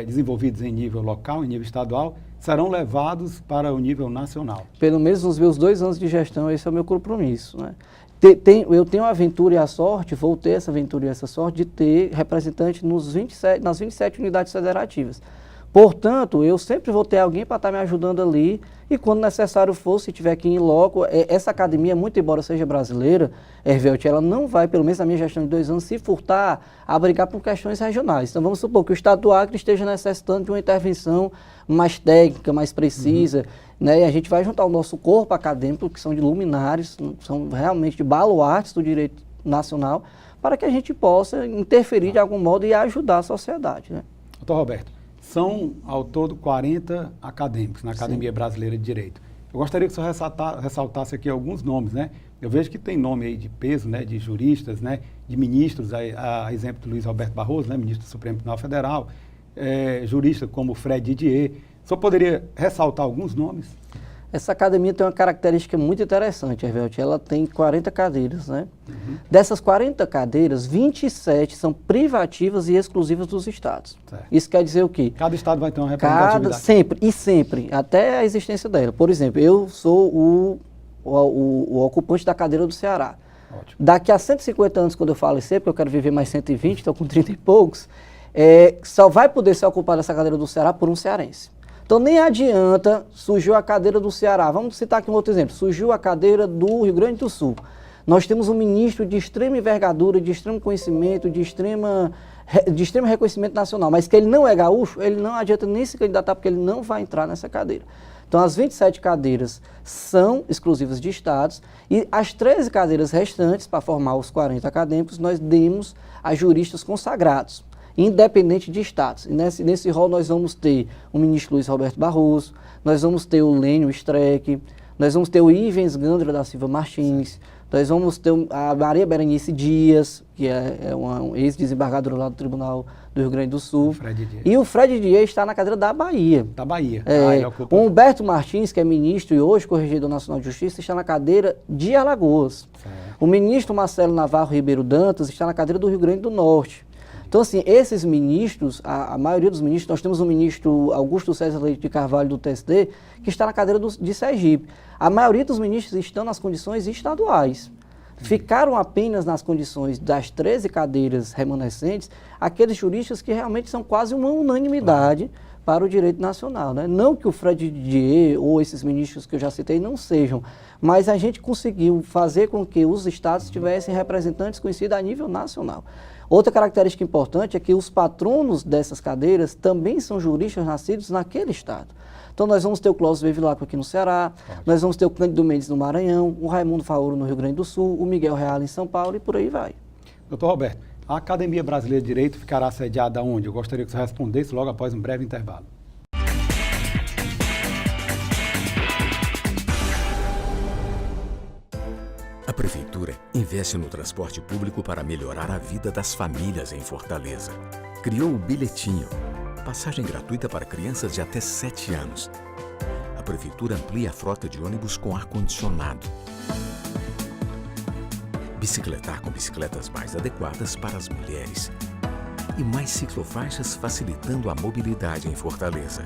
Speaker 12: desenvolvidos em nível local, em nível estadual, serão levados para o nível nacional?
Speaker 21: Pelo menos nos meus 2 anos de gestão, esse é o meu compromisso, né? Eu tenho a aventura e a sorte, vou ter essa aventura e essa sorte de ter representante nas 27 unidades federativas. Portanto, eu sempre vou ter alguém para estar me ajudando ali e quando necessário for, se tiver que ir em loco, essa academia, muito embora seja brasileira, Hervelt, ela não vai, pelo menos na minha gestão de 2 anos, se furtar a brigar por questões regionais. Então vamos supor que o estado do Acre esteja necessitando de uma intervenção mais técnica, mais precisa, né? E a gente vai juntar o nosso corpo acadêmico, que são de luminares, são realmente de baluartes do direito nacional, para que a gente possa interferir de algum modo e ajudar a sociedade, né?
Speaker 12: Doutor Roberto, são, ao todo, 40 acadêmicos na Academia Brasileira de Direito. Eu gostaria que o senhor ressaltasse aqui alguns nomes, né? Eu vejo que tem nome aí de peso, né? De juristas, né? De ministros, a exemplo do Luiz Roberto Barroso, né? Ministro do Supremo Tribunal Federal, juristas como Fred Didier. O senhor poderia ressaltar alguns nomes?
Speaker 21: Essa academia tem uma característica muito interessante, Hervelt. Ela tem 40 cadeiras, né? Dessas 40 cadeiras, 27 são privativas e exclusivas dos estados. Certo. Isso quer dizer o quê?
Speaker 12: Cada estado vai ter uma representatividade.
Speaker 21: Sempre, até a existência dela. Por exemplo, eu sou o ocupante da cadeira do Ceará. Ótimo. Daqui a 150 anos, quando eu falecer, porque eu quero viver mais 120, estou com 30 e poucos, só vai poder ser ocupada essa cadeira do Ceará por um cearense. Então nem adianta, surgiu a cadeira do Ceará. Vamos citar aqui um outro exemplo. Surgiu a cadeira do Rio Grande do Sul. Nós temos um ministro de extrema envergadura, de extremo conhecimento, de extremo reconhecimento nacional, mas que ele não é gaúcho, ele não adianta nem se candidatar, porque ele não vai entrar nessa cadeira. Então, as 27 cadeiras são exclusivas de estados e as 13 cadeiras restantes, para formar os 40 acadêmicos, nós demos a juristas consagrados, independente de estados. E nesse rol nós vamos ter o ministro Luiz Roberto Barroso, nós vamos ter o Lênio Streck, nós vamos ter o Ivens Gandra da Silva Martins, nós vamos ter a Maria Berenice Dias, que é uma ex-desembargadora lá do Tribunal do Rio Grande do Sul. E o Fred Dias está na cadeira da Bahia.
Speaker 12: Da Bahia.
Speaker 21: O Humberto Martins, que é ministro e hoje corregedor nacional de justiça, está na cadeira de Alagoas. O ministro Marcelo Navarro Ribeiro Dantas está na cadeira do Rio Grande do Norte. Então, assim, esses ministros, a maioria dos ministros, nós temos o ministro Augusto César Leite de Carvalho do TSD, que está na cadeira de Sergipe. A maioria dos ministros estão nas condições estaduais. Ficaram apenas nas condições das 13 cadeiras remanescentes aqueles juristas que realmente são quase uma unanimidade para o direito nacional, né? Não que o Fred Dias ou esses ministros que eu já citei não sejam, mas a gente conseguiu fazer com que os estados tivessem representantes conhecidos a nível nacional. Outra característica importante é que os patronos dessas cadeiras também são juristas nascidos naquele estado. Então nós vamos ter o Cláudio Bevilacqua aqui no Ceará, nós vamos ter o Cândido Mendes no Maranhão, o Raimundo Faoro no Rio Grande do Sul, o Miguel Reale em São Paulo e por aí vai.
Speaker 12: Doutor Roberto, a Academia Brasileira de Direito ficará sediada onde? Eu gostaria que você respondesse logo após um breve intervalo.
Speaker 1: A Prefeitura investe no transporte público para melhorar a vida das famílias em Fortaleza. Criou o Bilhetinho, passagem gratuita para crianças de até 7 anos. A Prefeitura amplia a frota de ônibus com ar-condicionado. Bicicletar com bicicletas mais adequadas para as mulheres. E mais ciclofaixas facilitando a mobilidade em Fortaleza.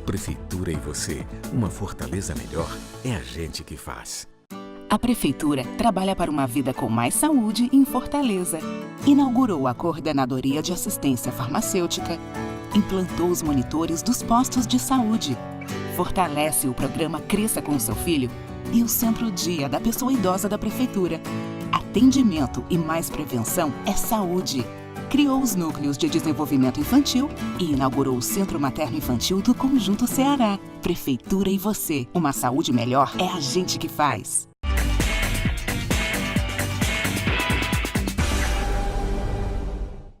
Speaker 1: Prefeitura e você, uma Fortaleza melhor, é a gente que faz.
Speaker 14: A Prefeitura trabalha para uma vida com mais saúde em Fortaleza. Inaugurou a Coordenadoria de Assistência Farmacêutica, implantou os monitores dos postos de saúde, fortalece o programa Cresça com seu Filho e o Centro Dia da Pessoa Idosa da Prefeitura. Atendimento e mais prevenção é saúde. Criou os núcleos de desenvolvimento infantil e inaugurou o Centro Materno Infantil do Conjunto Ceará. Prefeitura e você, uma saúde melhor é a gente que faz.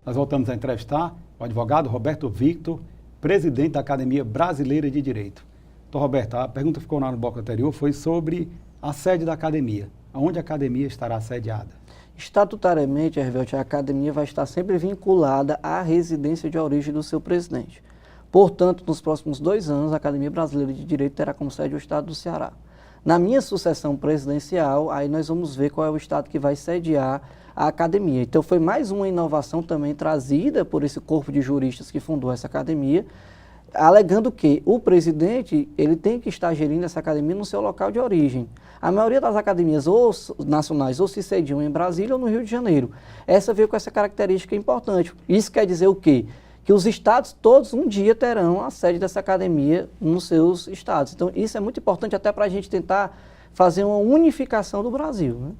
Speaker 12: Nós voltamos a entrevistar o advogado Roberto Victor, presidente da Academia Brasileira de Direito. Então, Roberto, a pergunta que ficou no bloco anterior foi sobre a sede da academia. Onde a academia estará sediada?
Speaker 21: Estatutariamente, Hervelt, a academia vai estar sempre vinculada à residência de origem do seu presidente. Portanto, nos próximos 2 anos, a Academia Brasileira de Direito terá como sede o estado do Ceará. Na minha sucessão presidencial, aí nós vamos ver qual é o estado que vai sediar a academia. Então foi mais uma inovação também trazida por esse corpo de juristas que fundou essa academia, alegando que o presidente ele tem que estar gerindo essa academia no seu local de origem. A maioria das academias ou nacionais ou se sediam em Brasília ou no Rio de Janeiro. Essa veio com essa característica importante. Isso quer dizer o quê? Que os estados todos um dia terão a sede dessa academia nos seus estados. Então isso é muito importante até para a gente tentar fazer uma unificação do Brasil, né?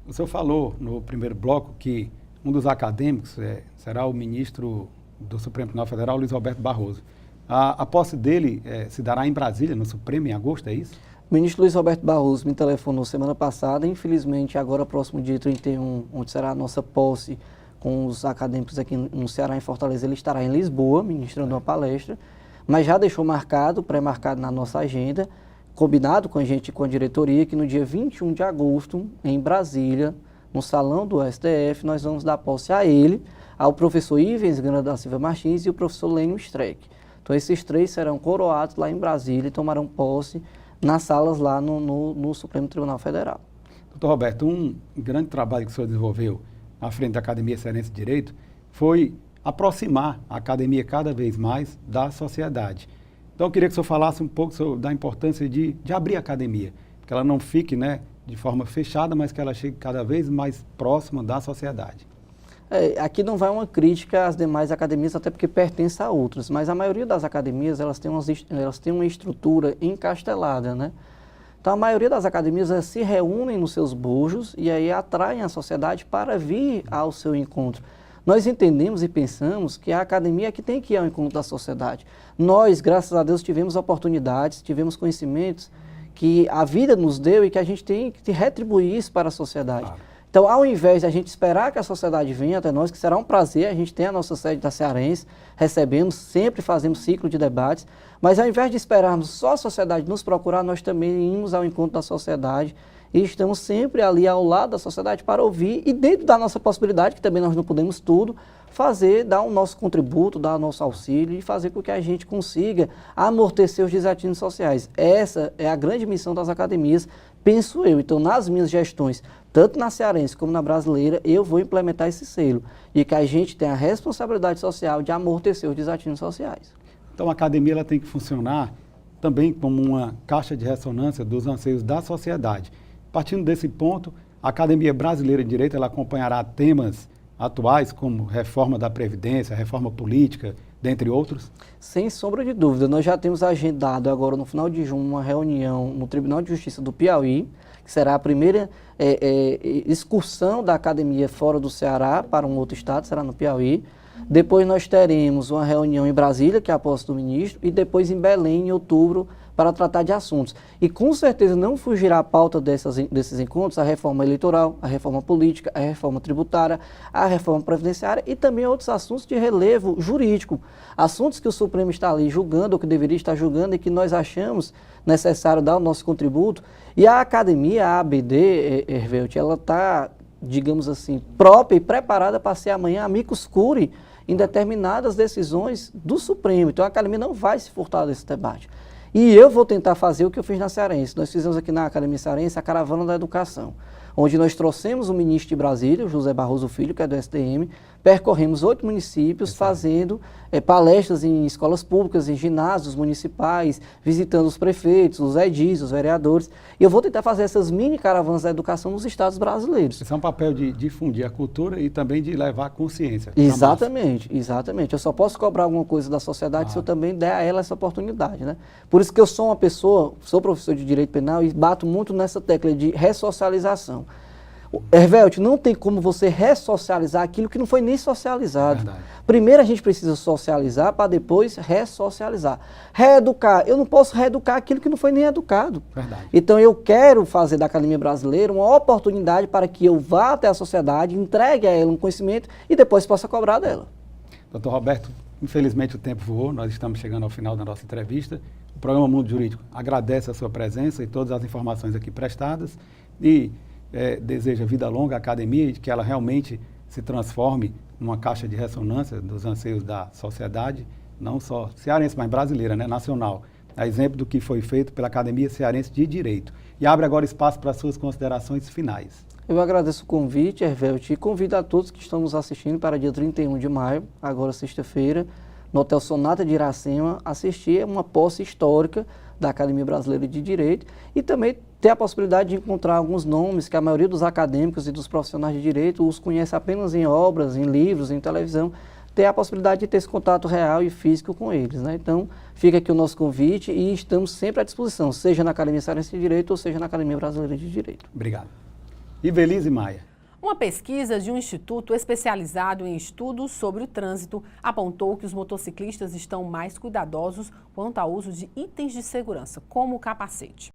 Speaker 12: O senhor falou no primeiro bloco que um dos acadêmicos será o ministro do Supremo Tribunal Federal, Luiz Roberto Barroso. A posse dele se dará em Brasília, no Supremo, em agosto, é isso?
Speaker 21: O ministro Luiz Roberto Barroso me telefonou semana passada, infelizmente agora próximo dia 31, onde será a nossa posse com os acadêmicos aqui no Ceará, em Fortaleza, ele estará em Lisboa, ministrando uma palestra, mas já deixou marcado, pré-marcado na nossa agenda, combinado com a gente, com a diretoria, que no dia 21 de agosto, em Brasília, no salão do STF, nós vamos dar posse a ele, ao professor Ivens Gandra da Silva Martins e o professor Lênio Streck. Então esses 3 serão coroados lá em Brasília e tomarão posse nas salas lá no Supremo Tribunal Federal.
Speaker 12: Doutor Roberto, um grande trabalho que o senhor desenvolveu à frente da Academia Cearense de Direito foi aproximar a academia cada vez mais da sociedade. Então, eu queria que o senhor falasse um pouco da importância de abrir a academia, que ela não fique de forma fechada, mas que ela chegue cada vez mais próxima da sociedade.
Speaker 21: Aqui não vai uma crítica às demais academias, até porque pertence a outras, mas a maioria das academias, elas têm uma estrutura encastelada, né? Então, a maioria das academias se reúnem nos seus bojos e aí atraem a sociedade para vir ao seu encontro. Nós entendemos e pensamos que a academia é que tem que ir ao encontro da sociedade. Nós, graças a Deus, tivemos oportunidades, tivemos conhecimentos que a vida nos deu e que a gente tem que retribuir isso para a sociedade. Claro. Então, ao invés de a gente esperar que a sociedade venha até nós, que será um prazer, a gente tem a nossa sede da Cearense, recebemos, sempre fazemos ciclo de debates, mas ao invés de esperarmos só a sociedade nos procurar, nós também irmos ao encontro da sociedade e estamos sempre ali ao lado da sociedade para ouvir e dentro da nossa possibilidade, que também nós não podemos tudo, dar o nosso contributo, dar o nosso auxílio e fazer com que a gente consiga amortecer os desafios sociais. Essa é a grande missão das academias, penso eu. Então, nas minhas gestões, tanto na cearense como na brasileira, eu vou implementar esse selo e que a gente tenha a responsabilidade social de amortecer os desafios sociais.
Speaker 12: Então, a academia ela tem que funcionar também como uma caixa de ressonância dos anseios da sociedade. Partindo desse ponto, a Academia Brasileira de Direito ela acompanhará temas atuais como reforma da Previdência, reforma política, dentre outros?
Speaker 21: Sem sombra de dúvida. Nós já temos agendado agora no final de junho uma reunião no Tribunal de Justiça do Piauí, que será a primeira excursão da academia fora do Ceará para um outro estado, será no Piauí. Depois nós teremos uma reunião em Brasília, que é a posse do ministro, e depois em Belém, em outubro, para tratar de assuntos. E com certeza não fugirá a pauta desses encontros a reforma eleitoral, a reforma política, a reforma tributária, a reforma previdenciária e também outros assuntos de relevo jurídico. Assuntos que o Supremo está ali julgando, ou que deveria estar julgando e que nós achamos necessário dar o nosso contributo. E a academia, a ABD, Hervelt, ela está, digamos assim, própria e preparada para ser amanhã amicus curiae em determinadas decisões do Supremo. Então a academia não vai se furtar desse debate. E eu vou tentar fazer o que eu fiz na Cearense. Nós fizemos aqui na Academia Cearense a Caravana da Educação, onde nós trouxemos o ministro de Brasília, o José Barroso Filho, que é do STM, percorremos 8 municípios fazendo palestras em escolas públicas, em ginásios municipais, visitando os prefeitos, os edis, os vereadores. E eu vou tentar fazer essas mini caravanas da educação nos estados brasileiros.
Speaker 12: Esse é um papel de difundir a cultura e também de levar a consciência.
Speaker 21: Exatamente, exatamente. Eu só posso cobrar alguma coisa da sociedade se eu também der a ela essa oportunidade, né? Por isso que eu sou uma pessoa, sou professor de Direito Penal e bato muito nessa tecla de ressocialização. Hervelt, não tem como você ressocializar aquilo que não foi nem socializado. Primeiro a gente precisa socializar para depois ressocializar. Reeducar, eu não posso reeducar aquilo que não foi nem educado. Então eu quero fazer da Academia Brasileira uma oportunidade para que eu vá até a sociedade, entregue a ela um conhecimento e depois possa cobrar dela.
Speaker 12: Doutor Roberto, infelizmente o tempo voou, nós estamos chegando ao final da nossa entrevista. O programa Mundo Jurídico agradece a sua presença e todas as informações aqui prestadas e deseja vida longa à academia e que ela realmente se transforme numa caixa de ressonância dos anseios da sociedade, não só cearense, mas brasileira, né, nacional. A exemplo do que foi feito pela Academia Cearense de Direito. E abre agora espaço para suas considerações finais.
Speaker 21: Eu agradeço o convite, Hervelt, e convido a todos que estão nos assistindo para dia 31 de maio, agora sexta-feira, no Hotel Sonata de Iracema, assistir a uma posse histórica da Academia Brasileira de Direito e também ter a possibilidade de encontrar alguns nomes que a maioria dos acadêmicos e dos profissionais de direito os conhece apenas em obras, em livros, em televisão, ter a possibilidade de ter esse contato real e físico com eles, né? Então, fica aqui o nosso convite e estamos sempre à disposição, seja na Academia Cearense de Direito ou seja na Academia Brasileira de Direito.
Speaker 12: Obrigado. Ivelise Maia.
Speaker 2: Uma pesquisa de um instituto especializado em estudos sobre o trânsito apontou que os motociclistas estão mais cuidadosos quanto ao uso de itens de segurança, como o capacete.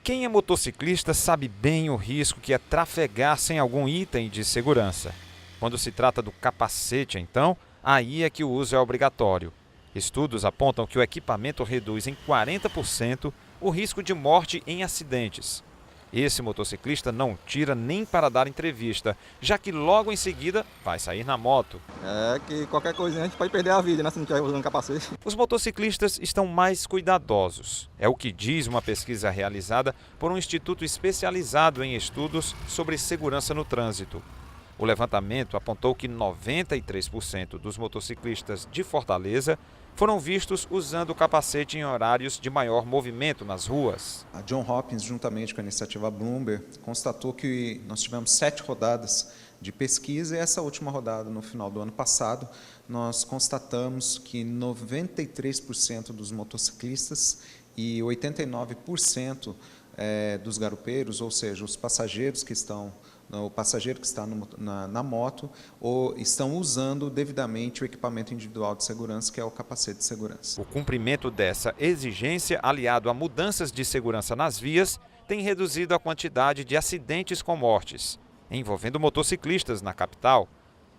Speaker 3: Quem é motociclista sabe bem o risco que é trafegar sem algum item de segurança. Quando se trata do capacete, então, aí é que o uso é obrigatório. Estudos apontam que o equipamento reduz em 40% o risco de morte em acidentes. Esse motociclista não tira nem para dar entrevista, já que logo em seguida vai sair na moto.
Speaker 4: É que qualquer coisinha a gente pode perder a vida, né, se não estiver usando capacete.
Speaker 3: Os motociclistas estão mais cuidadosos. É o que diz uma pesquisa realizada por um instituto especializado em estudos sobre segurança no trânsito. O levantamento apontou que 93% dos motociclistas de Fortaleza foram vistos usando o capacete em horários de maior movimento nas ruas.
Speaker 6: A Johns Hopkins, juntamente com a iniciativa Bloomberg, constatou que nós tivemos 7 rodadas de pesquisa, e essa última rodada, no final do ano passado, nós constatamos que 93% dos motociclistas e 89% dos garupeiros, ou seja, os passageiros que estão, o passageiro que está na moto, ou estão usando devidamente o equipamento individual de segurança, que é o capacete de segurança.
Speaker 3: O cumprimento dessa exigência, aliado a mudanças de segurança nas vias, tem reduzido a quantidade de acidentes com mortes, envolvendo motociclistas na capital.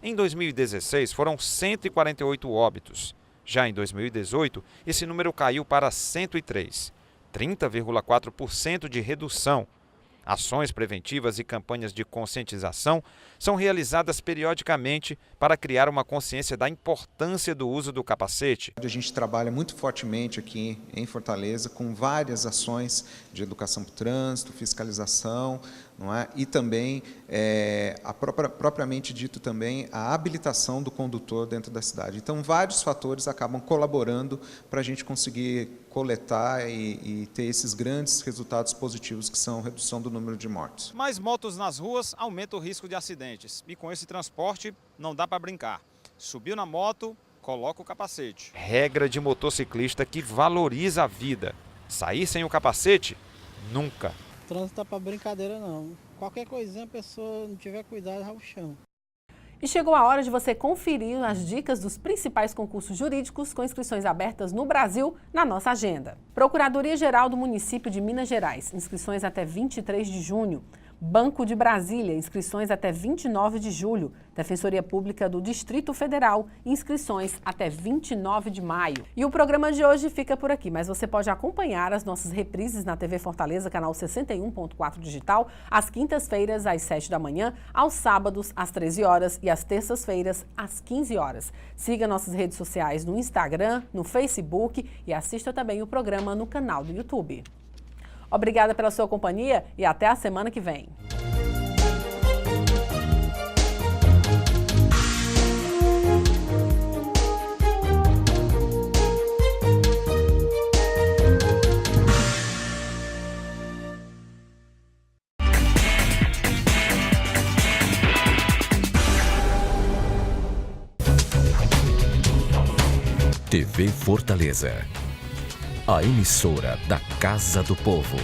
Speaker 3: Em 2016, foram 148 óbitos. Já em 2018, esse número caiu para 103, 30,4% de redução. Ações preventivas e campanhas de conscientização são realizadas periodicamente para criar uma consciência da importância do uso do capacete.
Speaker 6: A gente trabalha muito fortemente aqui em Fortaleza com várias ações de educação para o trânsito, fiscalização, não é? E também, propriamente dito, também a habilitação do condutor dentro da cidade. Então, vários fatores acabam colaborando para a gente conseguir coletar e ter esses grandes resultados positivos, que são a redução do número de mortes.
Speaker 3: Mais motos nas ruas aumenta o risco de acidentes. E com esse transporte não dá para brincar. Subiu na moto, coloca o capacete. Regra de motociclista que valoriza a vida. Sair sem o capacete? Nunca.
Speaker 22: O trânsito tá para brincadeira não. Qualquer coisinha a pessoa não tiver cuidado, vai ao chão.
Speaker 2: E chegou a hora de você conferir as dicas dos principais concursos jurídicos com inscrições abertas no Brasil na nossa agenda. Procuradoria-Geral do Município de Minas Gerais, inscrições até 23 de junho. Banco de Brasília, inscrições até 29 de julho. Defensoria Pública do Distrito Federal, inscrições até 29 de maio. E o programa de hoje fica por aqui, mas você pode acompanhar as nossas reprises na TV Fortaleza, canal 61.4 digital, às quintas-feiras, às 7 da manhã, aos sábados, às 13 horas e às terças-feiras, às 15 horas. Siga nossas redes sociais no Instagram, no Facebook e assista também o programa no canal do YouTube. Obrigada pela sua companhia e até a semana que vem.
Speaker 1: TV Fortaleza, a emissora da Casa do Povo.